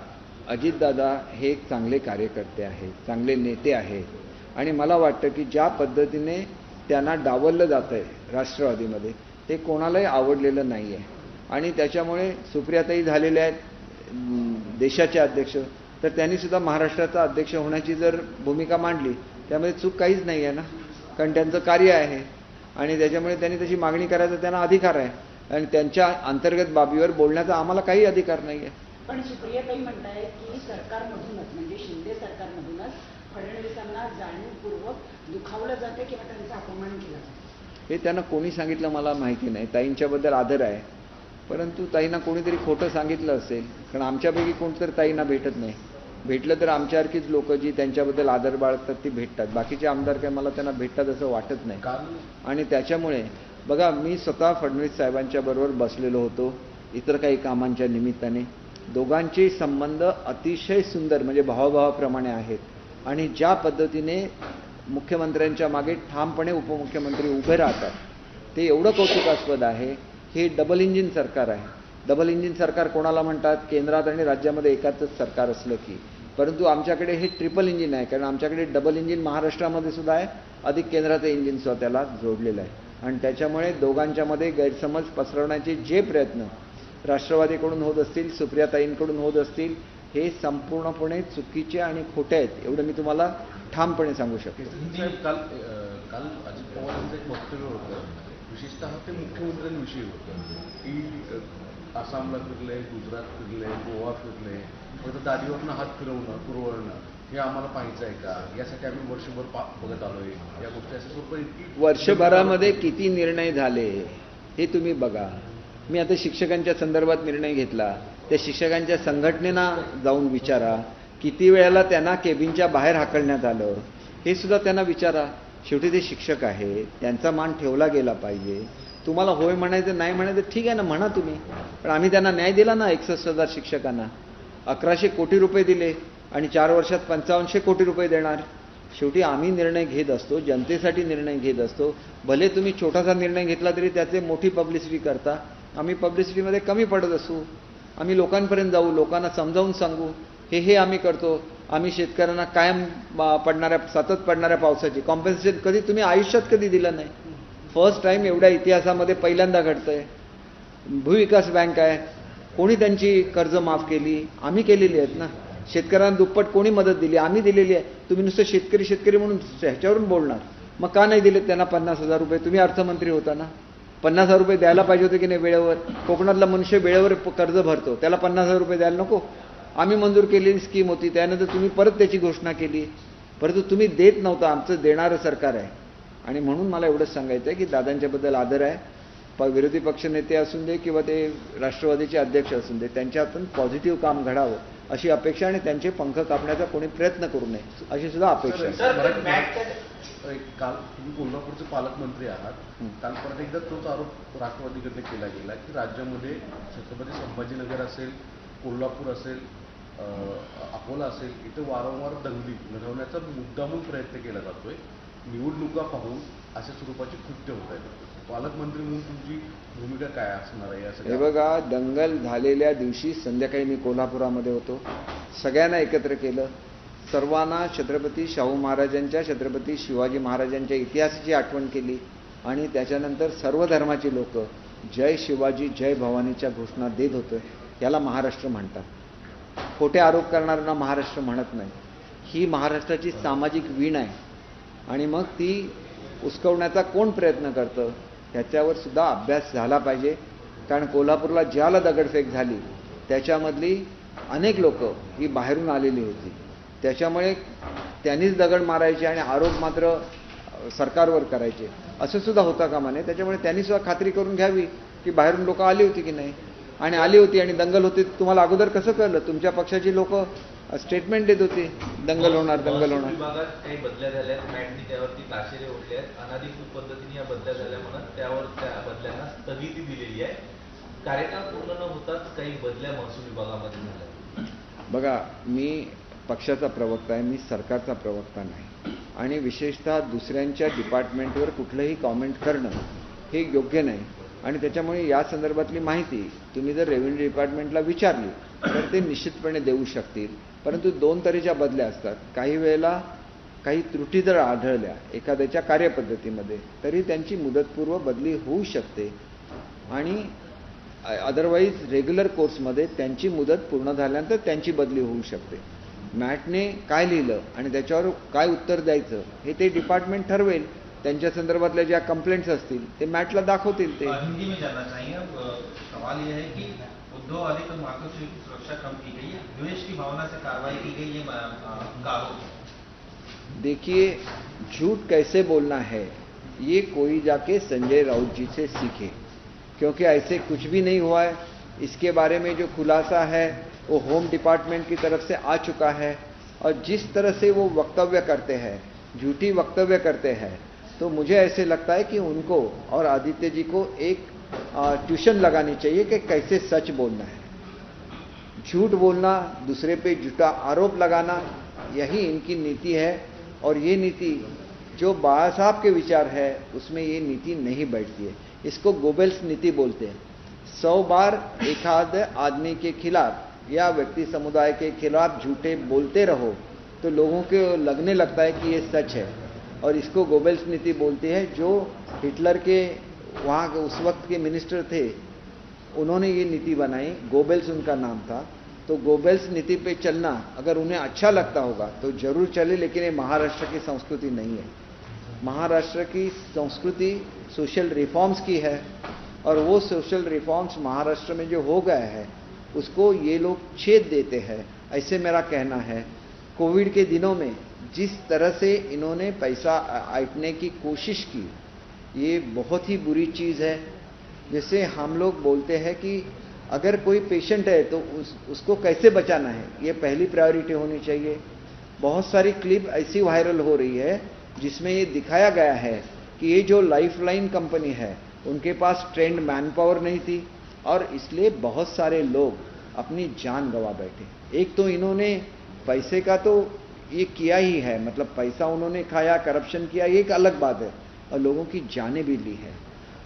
अजितदादा हे एक चांगले कार्यकर्ते आहेत, चांगले नेते आहेत आणि मला वाटतं की ज्या पद्धतीने त्यांना डावललं जात आहे राष्ट्रवादीमध्ये ते कोणालाही आवडलेलं नाही आहे. आणि त्याच्यामुळे सुप्रियाताई झालेल्या आहेत देशाचे अध्यक्ष, तर त्यांनी सुद्धा महाराष्ट्राचा अध्यक्ष होण्याची जर भूमिका मांडली त्यामध्ये चूक काहीच नाही आहे ना. कारण त्यांचं कार्य आहे आणि त्याच्यामुळे त्यांनी तशी मागणी करायचा त्यांना अधिकार आहे आणि त्यांच्या अंतर्गत बाबीवर बोलण्याचा आम्हाला काही अधिकार नाही आहे. पण सुप्रियाताई म्हणतायत की सरकारमधूनच म्हणजे शिंदे सरकारमधूनच फडणवीसांना जाणीवपूर्वक दुखावलं जाते किंवा त्यांचा अपमान केला जातो. हे त्यांना कोणी सांगितलं मला माहिती नाही. ताईंच्याबद्दल आदर आहे, परंतु ताईंना कोणीतरी खोटं सांगितलं असेल. कारण आमच्यापैकी कोणतरी ताईंना भेटत नाही. भेटलं तर आमच्यासारखीच लोक जी त्यांच्याबद्दल आदर बाळगतात ती भेटतात. बाकीचे आमदार काय मला त्यांना भेटतात असं वाटत नाही. आणि त्याच्यामुळे बघा, मी स्वतः फडणवीस साहेबांच्या बरोबर बसलेलो होतो इतर काही कामांच्या निमित्ताने. दोघांचे संबंध अतिशय सुंदर म्हणजे भावाभावाप्रमाणे आहेत. आणि ज्या पद्धतीने मुख्यमंत्र्यांच्या मागे ठामपणे उपमुख्यमंत्री उभे राहतात ते एवढं कौतुकास्पद आहे. हे डबल इंजिन सरकार आहे. डबल इंजिन सरकार कोणाला म्हणतात? केंद्रात आणि राज्यामध्ये एकाचंच सरकार असलं की. परंतु आमच्याकडे हे ट्रिपल इंजिन आहे, कारण आमच्याकडे डबल इंजिन महाराष्ट्रामध्ये सुद्धा आहे, अधिक केंद्राचं इंजिन सुद्धा त्याला जोडलेलं आहे. आणि त्याच्यामुळे दोघांच्यामध्ये गैरसमज पसरवण्याचे जे प्रयत्न राष्ट्रवादीकडून होत असतील, सुप्रियाताईंकडून होत असतील, हे संपूर्णपणे चुकीचे आणि खोटे आहेत. एवढं मी तुम्हाला ठामपणे सांगू शकतो. काल अजित पवार यांचं एक वक्तव्य होतं, विशेषतः ते मुख्यमंत्र्यांविषयी होतं की आसामला फिरले, गुजरात फिरले, गोवा फिरले, फक्त दाढीवरनं हात फिरवणं, पुरवणं हे आम्हाला पाहायचं आहे का, यासाठी आम्ही वर्षभर बघत आलोय, या गोष्टी अशा स्वरूप इतकी वर्षभरामध्ये किती निर्णय झाले हे तुम्ही बघा. मी आता शिक्षकांच्या संदर्भात निर्णय घेतला, त्या शिक्षकांच्या संघटनेना जाऊन विचारा, किती वेळेला त्यांना केबिनच्या बाहेर हाकलण्यात आलं हे सुद्धा त्यांना विचारा. शेवटी ते शिक्षक आहे, त्यांचा मान ठेवला गेला पाहिजे. तुम्हाला होय म्हणायचं नाही म्हणायचं ठीक आहे ना, म्हणा तुम्ही, पण आम्ही त्यांना न्याय दिला ना. 61,000 शिक्षकांना 1100 कोटी रुपये दिले आणि 4 वर्षात 5500 कोटी रुपये देणार. शेवटी आम्ही निर्णय घेत असतो, जनतेसाठी निर्णय घेत असतो. भले तुम्ही छोटासा निर्णय घेतला तरी त्याचे मोठी पब्लिसिटी करता. आम्ही पब्लिसिटीमध्ये कमी पडत असू, आम्ही लोकांपर्यंत जाऊ, लोकांना समजावून सांगू, हे आम्ही करतो. आम्ही शेतकऱ्यांना कायम सतत पडणाऱ्या पावसाची कॉम्पेन्सेशन कधी तुम्ही आयुष्यात कधी दिलं नाही. फर्स्ट टाइम एवढ्या इतिहासामध्ये पहिल्यांदा घडतंय. भूविकास बँक आहे, कोणी त्यांची कर्ज माफ केली? आम्ही केलेली आहेत ना. शेतकऱ्यांना दुप्पट कोणी मदत दिली? आम्ही दिलेली आहे. तुम्ही नुसतं शेतकरी शेतकरी म्हणून ह्याच्यावरून बोलणार, मग का नाही दिले त्यांना 50,000 रुपये? तुम्ही अर्थमंत्री होता ना, 50,000 रुपये द्यायला पाहिजे होते की नाही वेळेवर? कोकणातला मनुष्य वेळेवर कर्ज भरतो, त्याला 50,000 रुपये द्यायला नको? आम्ही मंजूर केलेली स्कीम होती, त्यानंतर तुम्ही परत त्याची घोषणा केली, परंतु तुम्ही देत नव्हता. आमचं देणारं सरकार आहे. आणि म्हणून मला एवढंच सांगायचं आहे की दादांच्याबद्दल आदर आहे. विरोधी पक्षनेते असून दे किंवा ते राष्ट्रवादीचे अध्यक्ष असून दे, त्यांच्या हातून पॉझिटिव्ह काम घडावं अशी अपेक्षा, आणि त्यांचे पंख कापण्याचा कोणी प्रयत्न करू नये अशी सुद्धा अपेक्षा आहे. काल तुम्ही कोल्हापूरचे पालकमंत्री आहात, काल परत एकदा तोच आरोप राष्ट्रवादीकडे केला गेला की राज्यामध्ये छत्रपती संभाजीनगर असेल, कोल्हापूर असेल, अकोला असेल, इथे वारंवार दंगली घडवण्याचा मुद्दामून प्रयत्न केला जातोय. निवडणुका पाहून अशा स्वरूपाची कृत्य होत आहेत. पालकमंत्री म्हणून तुमची भूमिका काय असणार आहे? हे बघा, दंगल झालेल्या दिवशी संध्याकाळी मी कोल्हापुरामध्ये होतो. सगळ्यांना एकत्र केलं, सर्वांना छत्रपती शाहू महाराजांच्या, छत्रपती शिवाजी महाराजांच्या इतिहासाची आठवण केली आणि त्याच्यानंतर सर्व धर्माची लोक जय शिवाजी जय भवानीच्या घोषणा देत होते. याला महाराष्ट्र म्हणतात. खोटे आरोप करणाऱ्यांना महाराष्ट्र म्हणत नाही. ही महाराष्ट्राची सामाजिक वीण आहे आणि मग ती उस्कवण्याचा कोण प्रयत्न करतं ह्याच्यावर सुद्धा अभ्यास झाला पाहिजे. कारण कोल्हापूरला ज्याला दगडफेक झाली त्याच्यामधली अनेक लोक ही बाहेरून आलेली होती. त्याच्यामुळे त्यांनीच दगड मारायचे आणि आरोप मात्र सरकारवर करायचे असं सुद्धा होता कामा नये. त्याच्यामुळे त्यांनी सुद्धा खात्री करून घ्यावी की बाहेरून लोक आली होती की नाही, आणि आली होती आणि दंगल होती. तुम्हाला अगोदर कसं कळलं? तुमच्या पक्षाची लोक स्टेटमेंट देत होती दंगल होणार दंगल होणार. विभागात काही बदल्या झाल्या, मॅटनी त्यावरती ताशेरे ओढले आहेत, अनाधिकृत पद्धतीने या बदल्या झाल्या म्हणत त्यावर त्या बदल्यांना स्थगिती दिलेली आहे. कार्यकाळ पूर्ण न होताच काही बदल्या महसूल विभागामध्ये झाल्या. बघा, मी पक्षाचा प्रवक्ता आहे, मी सरकारचा प्रवक्ता नाही. आणि विशेषतः दुसऱ्यांच्या डिपार्टमेंटवर कुठलंही कॉमेंट करणं हे योग्य नाही. आणि त्याच्यामुळे या संदर्भातली माहिती तुम्ही जर रेव्हेन्यू डिपार्टमेंटला विचारली तर ते निश्चितपणे देऊ शकतील. परंतु 2 तऱ्हेच्या बदल्या असतात. काही वेळेला काही त्रुटी जर आढळल्या एखाद्याच्या कार्यपद्धतीमध्ये तरी त्यांची मुदतपूर्व बदली होऊ शकते, आणि अदरवाईज रेग्युलर कोर्समध्ये त्यांची मुदत पूर्ण झाल्यानंतर त्यांची बदली होऊ शकते. मॅटने काय लिहिलं आणि त्याच्यावर काय उत्तर द्यायचं हे ते डिपार्टमेंट ठरवेल. त्यांच्या संदर्भातल्या ज्या कंप्लेंट्स असतील ते मॅटला दाखवतील. ते हिंदी में जानना चाहिए. सवाल यह है कि उद्धव वाले तो मातों की सुरक्षा कम की गई है, द्वेष की भावना से कार्रवाई की गई, ये आरोप है. देखिए, झूठ कैसे बोलना है ये कोई जाके संजय राउत जी से सीखे, क्योंकि ऐसे कुछ भी नहीं हुआ है. इसके बारे में जो खुलासा है वो होम डिपार्टमेंट की तरफ से आ चुका है. और जिस तरह से वो वक्तव्य करते हैं, झूठी वक्तव्य करते हैं, तो मुझे ऐसे लगता है कि उनको और आदित्य जी को एक ट्यूशन लगानी चाहिए कि कैसे सच बोलना है. झूठ बोलना, दूसरे पे झूठा आरोप लगाना, यही इनकी नीति है. और ये नीति जो बाबा साहब के विचार है उसमें ये नीति नहीं बैठती है. इसको गोबेल्स नीति बोलते हैं. 100 बार एक आदमी के खिलाफ या व्यक्ति समुदाय के खिलाफ झूठे बोलते रहो तो लोगों को लगने लगता है कि ये सच है. और इसको गोबेल्स नीति बोलती है. जो हिटलर के वहाँ उस वक्त के मिनिस्टर थे उन्होंने ये नीति बनाई, गोबेल्स उनका नाम था. तो गोबेल्स नीति पे चलना अगर उन्हें अच्छा लगता होगा तो जरूर चले, लेकिन ये महाराष्ट्र की संस्कृति नहीं है. महाराष्ट्र की संस्कृति सोशल रिफॉर्म्स की है, और वो सोशल रिफॉर्म्स महाराष्ट्र में जो हो गए हैं उसको ये लोग छेद देते हैं, ऐसे मेरा कहना है. कोविड के दिनों में जिस तरह से इन्होंने पैसा ऐंठने की कोशिश की, ये बहुत ही बुरी चीज़ है। जैसे हम लोग बोलते हैं कि अगर कोई पेशेंट है तो उसको कैसे बचाना है, ये पहली प्रायोरिटी होनी चाहिए। बहुत सारी क्लिप ऐसी वायरल हो रही है जिसमें ये दिखाया गया है कि ये जो लाइफलाइन कंपनी है उनके पास ट्रेंड मैन पावर नहीं थी और इसलिए बहुत सारे लोग अपनी जान गंवा बैठे। एक तो इन्होंने पैसे का तो ये किया ही है, मतलब पैसा उन्होंने खाया, करप्शन किया, ये एक अलग बात है, और लोगों की जानें भी ली है।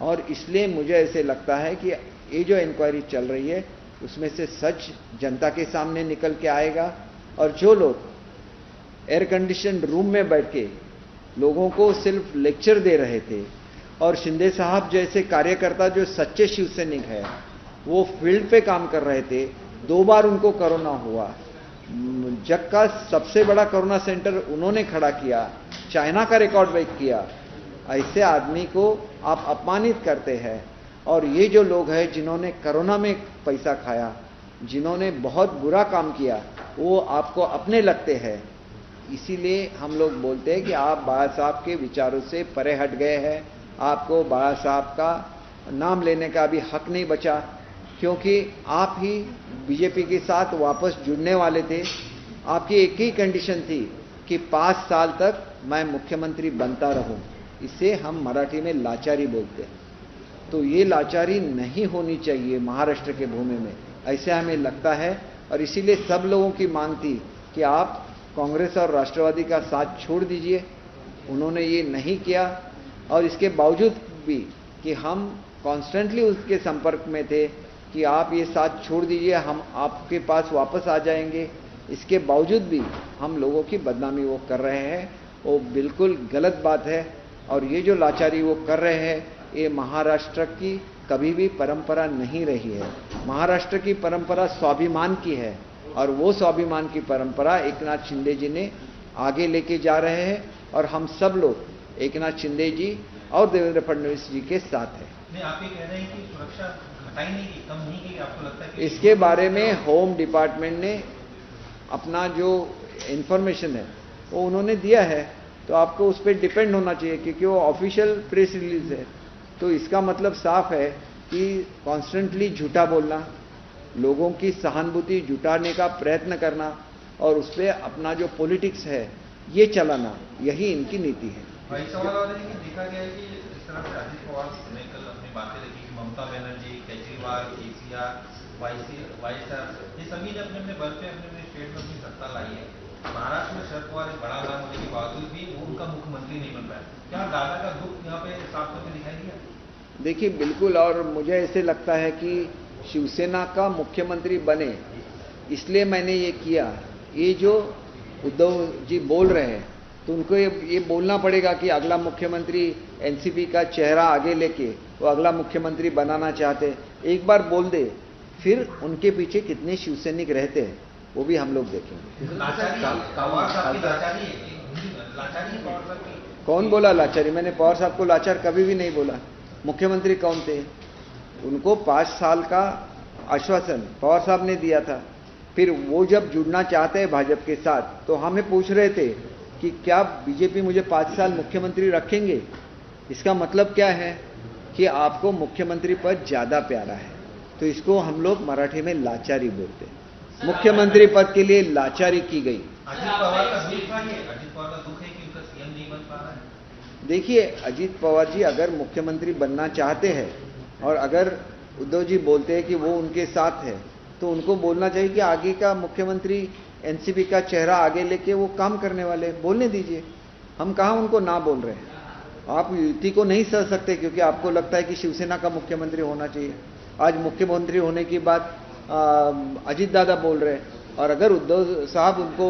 और इसलिए मुझे ऐसे लगता है कि ये जो इंक्वायरी चल रही है उसमें से सच जनता के सामने निकल के आएगा। और जो लोग एयर कंडीशन रूम में बैठ के लोगों को सिर्फ लेक्चर दे रहे थे, और शिंदे साहब जैसे कार्यकर्ता जो सच्चे शिवसैनिक है वो फील्ड पे काम कर रहे थे, 2 बार उनको कोरोना हुआ, जग का सबसे बड़ा कोरोना सेंटर उन्होंने खड़ा किया, चाइना का रिकॉर्ड ब्रेक किया, ऐसे आदमी को आप अपमानित करते हैं। और ये जो लोग हैं जिन्होंने कोरोना में पैसा खाया, जिन्होंने बहुत बुरा काम किया, वो आपको अपने लगते हैं। इसीलिए हम लोग बोलते हैं कि आप बाबा साहब के विचारों से परे हट गए हैं। आपको बाबा साहब का नाम लेने का भी हक नहीं बचा, क्योंकि आप ही बीजेपी के साथ वापस जुड़ने वाले थे। आपकी एक ही कंडीशन थी कि 5 साल तक मैं मुख्यमंत्री बनता रहूं। इसे हम मराठी में लाचारी बोलते हैं। तो ये लाचारी नहीं होनी चाहिए महाराष्ट्र के भूमि में, ऐसे हमें लगता है। और इसीलिए सब लोगों की मांग थी कि आप कांग्रेस और राष्ट्रवादी का साथ छोड़ दीजिए। उन्होंने ये नहीं किया, और इसके बावजूद भी कि हम कॉन्स्टेंटली उसके संपर्क में थे कि आप ये साथ छोड़ दीजिए, हम आपके पास वापस आ जाएंगे। इसके बावजूद भी हम लोगों की बदनामी वो कर रहे हैं, वो बिल्कुल गलत बात है। और ये जो लाचारी वो कर रहे हैं, ये महाराष्ट्र की कभी भी परंपरा नहीं रही है। महाराष्ट्र की परंपरा स्वाभिमान की है, और वो स्वाभिमान की परंपरा एकनाथ शिंदे जी ने आगे लेके जा रहे हैं। और हम सब लोग एकनाथ शिंदे जी और देवेंद्र फडणवीस जी के साथ हैं। नहीं, आप ये कह रहे हैं कि सुरक्षा घटाई नहीं की, कम नहीं की, आपको लगता है कि इसके बारे में होम डिपार्टमेंट ने अपना जो इंफॉर्मेशन है वो उन्होंने दिया है, तो आपको उस पर डिपेंड होना चाहिए, क्योंकि वो ऑफिशियल प्रेस रिलीज है। तो इसका मतलब साफ है कि कॉन्स्टेंटली झूठा बोलना, लोगों की सहानुभूति जुटाने का प्रयत्न करना, और उस पर अपना जो पॉलिटिक्स है ये चलाना, यही इनकी नीति है। भाई सवाल और है कि देखा गया है कि इस तरह से अजित पवार ने कल अपनी बातें रखी कि ममता बनर्जी, केजरीवाल, केसीआर, वाईएसआर, ये सभी ने अपने अपने बल पे अपने स्टेट में अपनी सत्ता लाई है। महाराष्ट्र में शरद पवार एक बड़ा नाम होने के बावजूद भी वो उनका मुख्यमंत्री नहीं बन पाया। क्या दादा का दुख यहाँ पे साफ करके दिखाई दिया? देखिए, बिल्कुल। और मुझे ऐसे लगता है कि शिवसेना का मुख्यमंत्री बने, इसलिए मैंने ये किया। ये जो उद्धव जी बोल रहे हैं, तो उनको ये बोलना पड़ेगा कि अगला मुख्यमंत्री एनसीपी का चेहरा आगे लेके वो अगला मुख्यमंत्री बनाना चाहते। एक बार बोल दे, फिर उनके पीछे कितने शिवसैनिक रहते हैं वो भी हम लोग देखेंगे। कौन बोला लाचारी? मैंने पवार साहब को लाचार कभी भी नहीं बोला। मुख्यमंत्री कौन थे? उनको 5 साल का आश्वासन पवार साहब ने दिया था। फिर वो जब जुड़ना चाहते हैं भाजपा के साथ, तो हमें पूछ रहे थे कि क्या बीजेपी मुझे 5 साल मुख्यमंत्री रखेंगे? इसका मतलब क्या है कि आपको मुख्यमंत्री पद ज्यादा प्यारा है। तो इसको हम लोग मराठी में लाचारी बोलते हैं। मुख्यमंत्री पद के लिए लाचारी की गई। अजित पवार का दुख है, अजित पवार का दुख है कि उनका सीएम नहीं बन पा रहा है। देखिए, अजित पवार जी अगर मुख्यमंत्री बनना चाहते हैं, और अगर उद्धव जी बोलते हैं कि वो उनके साथ है, तो उनको बोलना चाहिए कि आगे का मुख्यमंत्री एनसीपी का चेहरा आगे लेके वो काम करने वाले, बोलने दीजिए। हम कहाँ उनको ना बोल रहे हैं। आप युति को नहीं सह सकते क्योंकि आपको लगता है कि शिवसेना का मुख्यमंत्री होना चाहिए। आज मुख्यमंत्री होने की बात अजित दादा बोल रहे हैं, और अगर उद्धव साहब उनको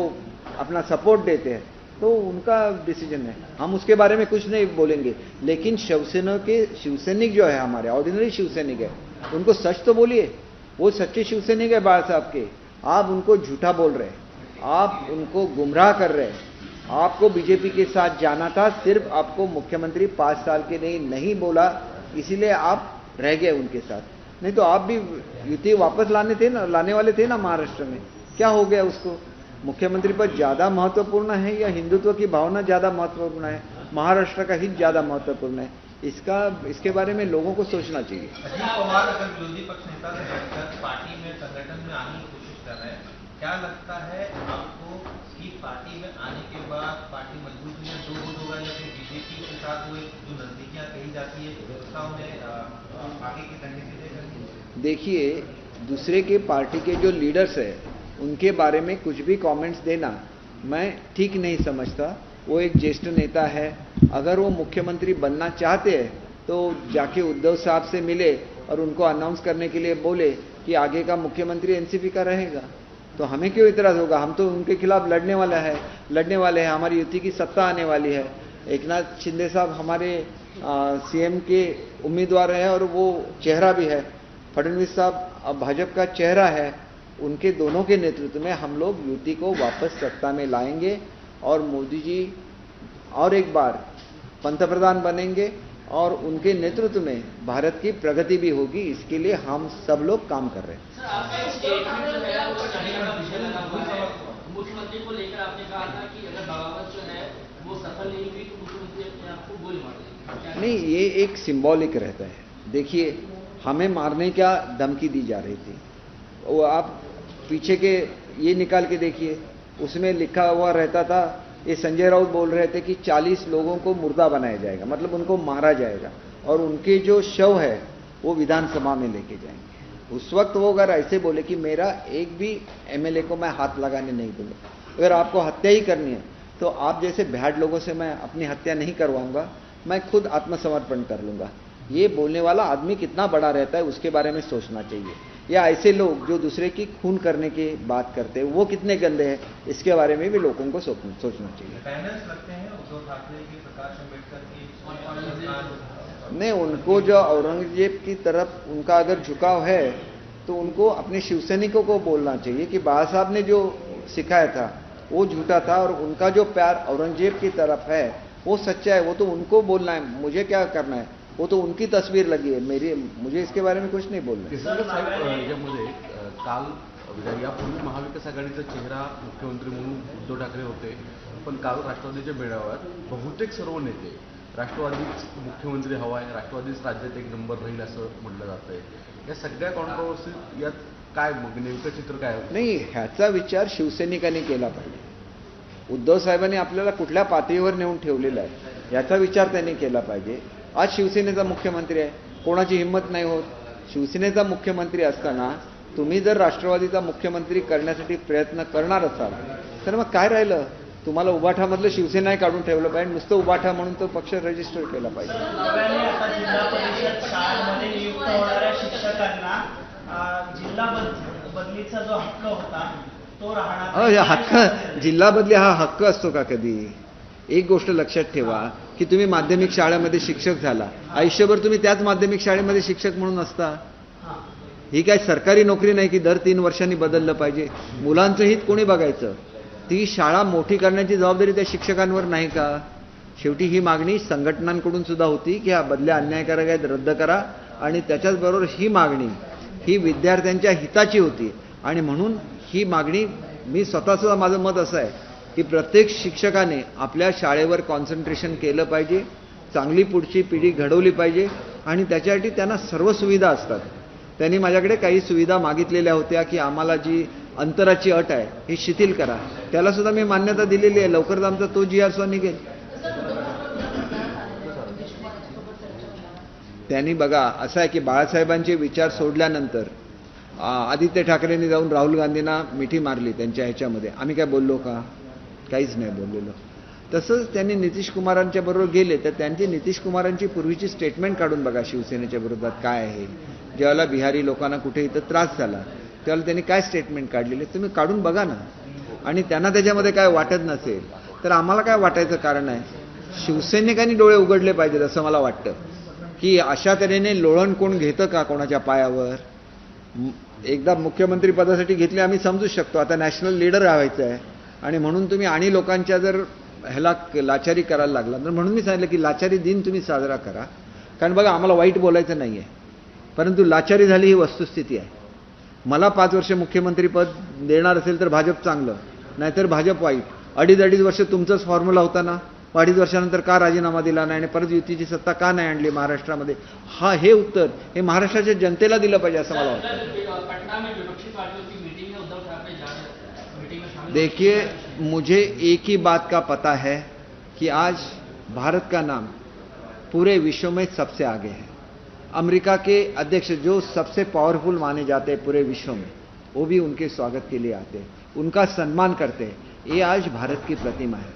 अपना सपोर्ट देते हैं तो उनका डिसीजन है, हम उसके बारे में कुछ नहीं बोलेंगे। लेकिन शिवसेना के शिवसैनिक जो है, हमारे ऑर्डिनरी शिवसैनिक है, उनको सच तो बोलिए। वो सच्चे शिवसैनिक है बाबा साहब के। आप उनको झूठा बोल रहे हैं, आप उनको गुमराह कर रहे हैं। आपको बीजेपी के साथ जाना था, सिर्फ आपको मुख्यमंत्री 5 साल के नहीं बोला, इसीलिए आप रह गए उनके साथ। नहीं तो आप भी युति वापस लाने वाले थे ना महाराष्ट्र में। क्या हो गया उसको? मुख्यमंत्री पद ज़्यादा महत्वपूर्ण है या हिंदुत्व की भावना ज़्यादा महत्वपूर्ण है, महाराष्ट्र का हित ज़्यादा महत्वपूर्ण है, इसके बारे में लोगों को सोचना चाहिए। अजीत पवार अगर विरोधी पक्ष नेता से हटकर पार्टी में संगठन में आने की कोशिश कर रहे हैं, क्या लगता है आपको कि पार्टी में आने के बाद पार्टी मजबूत में दो गुट होगा या फिर बीजेपी के साथ वो जो नजदीकियां कही जाती है उसका उन्हें आगे की रणनीति देकर? देखिए, दूसरे के पार्टी के जो लीडर्स है उनके बारे में कुछ भी कमेंट्स देना मैं ठीक नहीं समझता। वो एक ज्येष्ठ नेता है, अगर वो मुख्यमंत्री बनना चाहते हैं तो जाके उद्धव साहब से मिले और उनको अनाउंस करने के लिए बोले कि आगे का मुख्यमंत्री एनसीपी का रहेगा। तो हमें क्यों इतराज होगा? हम तो उनके खिलाफ लड़ने वाले हैं, हमारी युति की सत्ता आने वाली है। एकनाथ शिंदे साहब हमारे सीएम के उम्मीदवार हैं और वो चेहरा भी है, फडणवीस साहब भाजपा का चेहरा है। उनके दोनों के नेतृत्व में हम लोग युति को वापस सत्ता में लाएंगे और मोदी जी और एक बार पंतप्रधान बनेंगे और उनके नेतृत्व में भारत की प्रगति भी होगी। इसके लिए हम सब लोग काम कर रहे हैं। सर, आपका एक स्टेटमेंट जो है वो चर्चा का विषय लगा हुआ है। मुख्यमंत्री को लेकर आपने कहा था कि अगर बगावत जो है वो सफल नहीं हुई तो मुख्यमंत्री अपने आप को गोली मार देंगे। नहीं, ये एक सिंबॉलिक रहता है। देखिए, हमें मारने का धमकी दी जा रही थी, वो आप पीछे के ये निकाल के देखिए, उसमें लिखा हुआ रहता था, ये संजय राउत बोल रहे थे कि 40 लोगों को मुर्दा बनाया जाएगा, मतलब उनको मारा जाएगा और उनके जो शव है वो विधानसभा में लेके जाएंगे। उस वक्त वो अगर ऐसे बोले कि मेरा एक भी एमएलए को मैं हाथ लगाने नहीं दूंगा, अगर आपको हत्या ही करनी है तो आप जैसे भैड लोगों से मैं अपनी हत्या नहीं करवाऊंगा, मैं खुद आत्मसमर्पण कर लूंगा। ये बोलने वाला आदमी कितना बड़ा रहता है उसके बारे में सोचना चाहिए। या ऐसे लोग जो दूसरे की खून करने की बात करते हैं वो कितने गंदे हैं, इसके बारे में भी लोगों को सोचना चाहिए। पैनल्स लगते हैं उद्धव ठाकरे की, प्रकाश अम्बेडकर की, नहीं, उनको जो औरंगजेब की तरफ उनका अगर झुकाव है तो उनको अपने शिवसैनिकों को बोलना चाहिए कि बाबा साहब ने जो सिखाया था वो झूठा था और उनका जो प्यार औरंगजेब की तरफ है वो सच्चा है। वो तो उनको बोलना है, मुझे क्या करना है, वो तो उनकी तस्वीर लगी है, मुझे इसके बारे में कुछ नहीं बोलना। यामध्ये काल यापूर्वी महाविकास आघाडीचा चेहरा मुख्यमंत्री म्हणून उद्धव ठाकरे होते, पण काल राष्ट्रवादीच्या मेळाव्यात बहुतेक सर्व नेते राष्ट्रवादीच मुख्यमंत्री हवा आहे, राष्ट्रवादीच राज्यात एक नंबर राहील असं म्हटलं जात आहे। या सगळ्या कॉन्ट्रोवर्सी यात काय मग नेमकं चित्र काय होतं? नाही, ह्याचा विचार शिवसैनिकांनी केला पाहिजे। उद्धव साहेबांनी आपल्याला कुठल्या पातळीवर नेऊन ठेवलेला आहे याचा विचार त्यांनी केला पाहिजे। आज शिवसेनेचा मुख्यमंत्री आहे, कोणाची हिंमत नाही होत। शिवसेनेचा मुख्यमंत्री असताना तुम्ही जर राष्ट्रवादीचा मुख्यमंत्री करण्यासाठी प्रयत्न करणार असाल तर मग काय राहिलं? तुम्हाला उबाठामधलं शिवसेनाही काढून ठेवलं पाहिजे, नुसतं उबाठा म्हणून तो पक्ष रजिस्टर केला पाहिजे। नव्याने आता जिल्हा परिषद शाळांमध्ये नियुक्त होणाऱ्या शिक्षकांना जिल्हा बदलीचा जो हक्क होता तो राहणार हक्क, जिल्हा बदली हा हक्क असतो का कधी? एक गोष्ट लक्षात ठेवा की तुम्ही माध्यमिक शाळेमध्ये शिक्षक झाला, आयुष्यभर तुम्ही त्याच माध्यमिक शाळेमध्ये शिक्षक म्हणून असता। ही काय सरकारी नोकरी नाही की दर 3 वर्षांनी बदललं पाहिजे। मुलांचं हित कोणी बघायचं? ती शाळा मोठी करण्याची जबाबदारी त्या शिक्षकांवर नाही का? शेवटी ही मागणी संघटनांकडून सुद्धा होती की हा बदल्या अन्यायकारक आहेत, रद्द करा, आणि त्याच्याच बरोबर ही मागणी ही विद्यार्थ्यांच्या हिताची होती आणि म्हणून ही मागणी मी स्वतःसुद्धा माझं मत असं आहे की प्रत्येक शिक्षकाने आपल्या शाळेवर कॉन्सन्ट्रेशन केलं पाहिजे, चांगली पुढची पिढी घडवली पाहिजे आणि त्याच्यासाठी त्यांना सर्व सुविधा असतात। त्यांनी माझ्याकडे काही सुविधा मागितलेल्या होत्या की आम्हाला जी अंतराची अट आहे ही शिथिल करा, त्याला सुद्धा मी मान्यता दिलेली आहे। लवकरच आमचा तो GR सुद्धा निघेल। त्यांनी बघा असं आहे की बाळासाहेबांचे विचार सोडल्यानंतर आदित्य ठाकरेंनी जाऊन राहुल गांधींना मिठी मारली त्यांच्या ह्याच्यामध्ये, आम्ही काय बोललो का? काहीच नाही बोललेलो। तसंच त्यांनी नितीश कुमारांच्या बरोबर गेले तर त्यांची नितीश कुमारांची पूर्वीची स्टेटमेंट काढून बघा शिवसेनेच्या विरोधात काय आहे। ज्यावेळेला बिहारी लोकांना कुठे इथं त्रास झाला त्यावेळेला त्यांनी काय स्टेटमेंट काढलेले तुम्ही काढून बघा ना। आणि त्यांना त्याच्यामध्ये काय वाटत नसेल तर आम्हाला काय वाटायचं कारण आहे? शिवसैनिकांनी डोळे उघडले पाहिजेत असं मला वाटतं की अशा तऱ्हेने लोळण कोण घेतं का कोणाच्या पायावर? एकदा मुख्यमंत्री पदासाठी घेतले आम्ही समजू शकतो, आता नॅशनल लीडर व्हायचं आहे आणि म्हणून तुम्ही आणि लोकांच्या जर ह्याला लाचारी करायला लागला तर म्हणून मी सांगितलं की लाचारी दिन तुम्ही साजरा करा, कारण बघा आम्हाला वाईट बोलायचं नाही आहे, परंतु लाचारी झाली ही वस्तुस्थिती आहे। मला 5 वर्ष मुख्यमंत्री पद देणार असेल तर भाजप चांगलं, नाहीतर भाजप वाईट. अडीच वर्ष तुमचाच फॉर्म्युला होता ना. 2.5 वर्षानंतर का राजीनामा दिला नाही आणि परत युतीची सत्ता का नाही आणली महाराष्ट्रामध्ये? हे उत्तर हे महाराष्ट्राच्या जनतेला दिलं पाहिजे असं मला वाटतं. पटना में विपक्षी पार्टियों की मीटिंग में उद्धव ठाकरे मीटिंग में शामिल. देखिए, मुझे एक ही बात का पता है कि आज भारत का नाम पूरे विश्व में सबसे आगे है. अमेरिका के अध्यक्ष जो सबसे पावरफुल माने जाते हैं पूरे विश्व में, वो भी उनके स्वागत के लिए आते हैं, उनका सम्मान करते हैं. ये आज भारत की प्रतिमा है.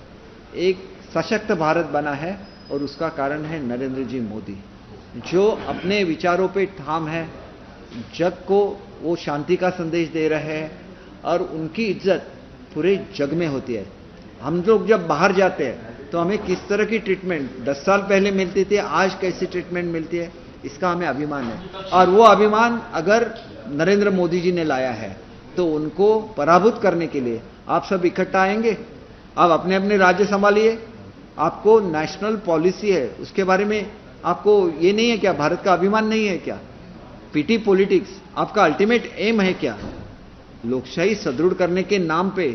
एक सशक्त भारत बना है और उसका कारण है नरेंद्र जी मोदी, जो अपने विचारों पे ठाम है. जग को वो शांति का संदेश दे रहे हैं और उनकी इज्जत पूरे जग में होती है. हम लोग जब बाहर जाते हैं तो हमें किस तरह की ट्रीटमेंट 10 साल पहले मिलती थी, आज कैसी ट्रीटमेंट मिलती है, इसका हमें अभिमान है. और वो अभिमान अगर नरेंद्र मोदी जी ने लाया है तो उनको पराभूत करने के लिए आप सब इकट्ठा आएंगे. आप अपने अपने राज्य संभालिए. आपको नेशनल पॉलिसी है, उसके बारे में आपको ये नहीं है क्या? भारत का अभिमान नहीं है क्या? पीटी पॉलिटिक्स आपका अल्टीमेट एम है क्या? लोकशाही सुदृढ़ करने के नाम पे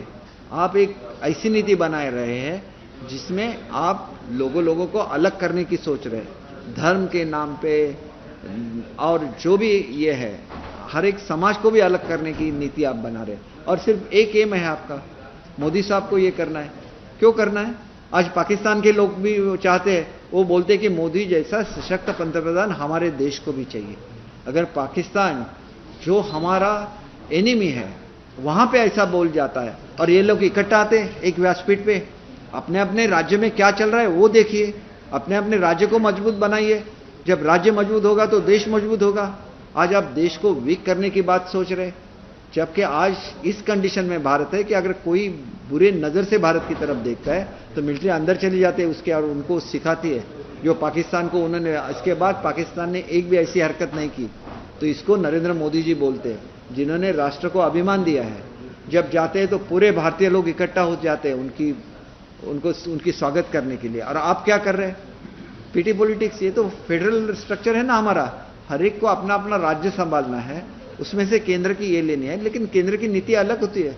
आप एक ऐसी नीति बनाए रहे हैं जिसमें आप लोगों को अलग करने की सोच रहे हैं, धर्म के नाम पे. और जो भी ये है, हर एक समाज को भी अलग करने की नीति आप बना रहे हैं. और सिर्फ एक एम है आपका, मोदी साहब को ये करना है. क्यों करना है? आज पाकिस्तान के लोग भी चाहते हैं, वो बोलते हैं कि मोदी जैसा सशक्त पंतप्रधान हमारे देश को भी चाहिए. अगर पाकिस्तान जो हमारा एनिमी है वहां पे ऐसा बोल जाता है और ये लोग इकट्ठा आते हैं एक व्यासपीठ पे, अपने अपने राज्य में क्या चल रहा है वो देखिए, अपने अपने राज्य को मजबूत बनाइए. जब राज्य मजबूत होगा तो देश मजबूत होगा. आज आप देश को वीक करने की बात सोच रहे, जबकि आज इस कंडीशन में भारत है कि अगर कोई बुरे नजर से भारत की तरफ देखता है तो मिलिट्री अंदर चली जाती है उसके और उनको सिखाती है, जो पाकिस्तान को उन्होंने. इसके बाद पाकिस्तान ने एक भी ऐसी हरकत नहीं की. तो इसको नरेंद्र मोदी जी बोलते हैं, जिन्होंने राष्ट्र को अभिमान दिया है. जब जाते हैं तो पूरे भारतीय लोग इकट्ठा हो जाते हैं उनकी स्वागत करने के लिए. और आप क्या कर रहे हैं? PT politics. ये तो फेडरल स्ट्रक्चर है ना हमारा, हर एक को अपना अपना राज्य संभालना है, उसमें से केंद्र की ये लेनी है, लेकिन केंद्र की नीति अलग होती है.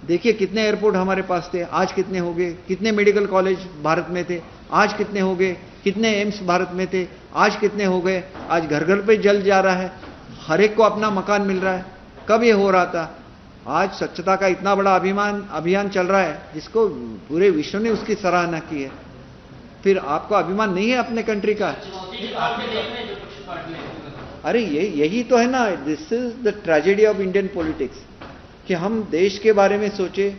देखिए कितने एयरपोर्ट हमारे पास थे, आज कितने हो गए. कितने मेडिकल कॉलेज भारत में थे, आज कितने हो गए. कितने एम्स भारत में थे, आज कितने हो गए. आज घर घर पे जल जा रहा है, हर एक को अपना मकान मिल रहा है. कब ये हो रहा था? आज स्वच्छता का इतना बड़ा अभियान चल रहा है जिसको पूरे विश्व ने उसकी सराहना की है. फिर आपको अभिमान नहीं है अपने कंट्री का? अरे यही तो है ना. This is the tragedy of Indian politics कि हम देश के बारे में सोचे,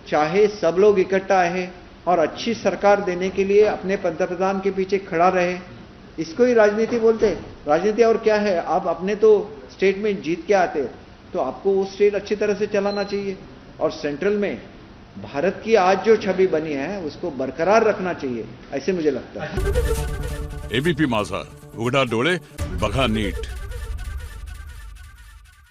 चाहे सब लोग इकट्ठा आए और अच्छी सरकार देने के लिए अपने पंतप्रधान के पीछे खड़ा रहे. इसको ही राजनीति बोलते हैं. राजनीति और क्या है? आप अपने तो स्टेट में जीत के आते तो आपको वो स्टेट अच्छी तरह से चलाना चाहिए और सेंट्रल में भारत की आज जो छवि बनी है उसको बरकरार रखना चाहिए, ऐसे मुझे लगता है. एबीपी माझा, उघडा डोळे बघा नीट.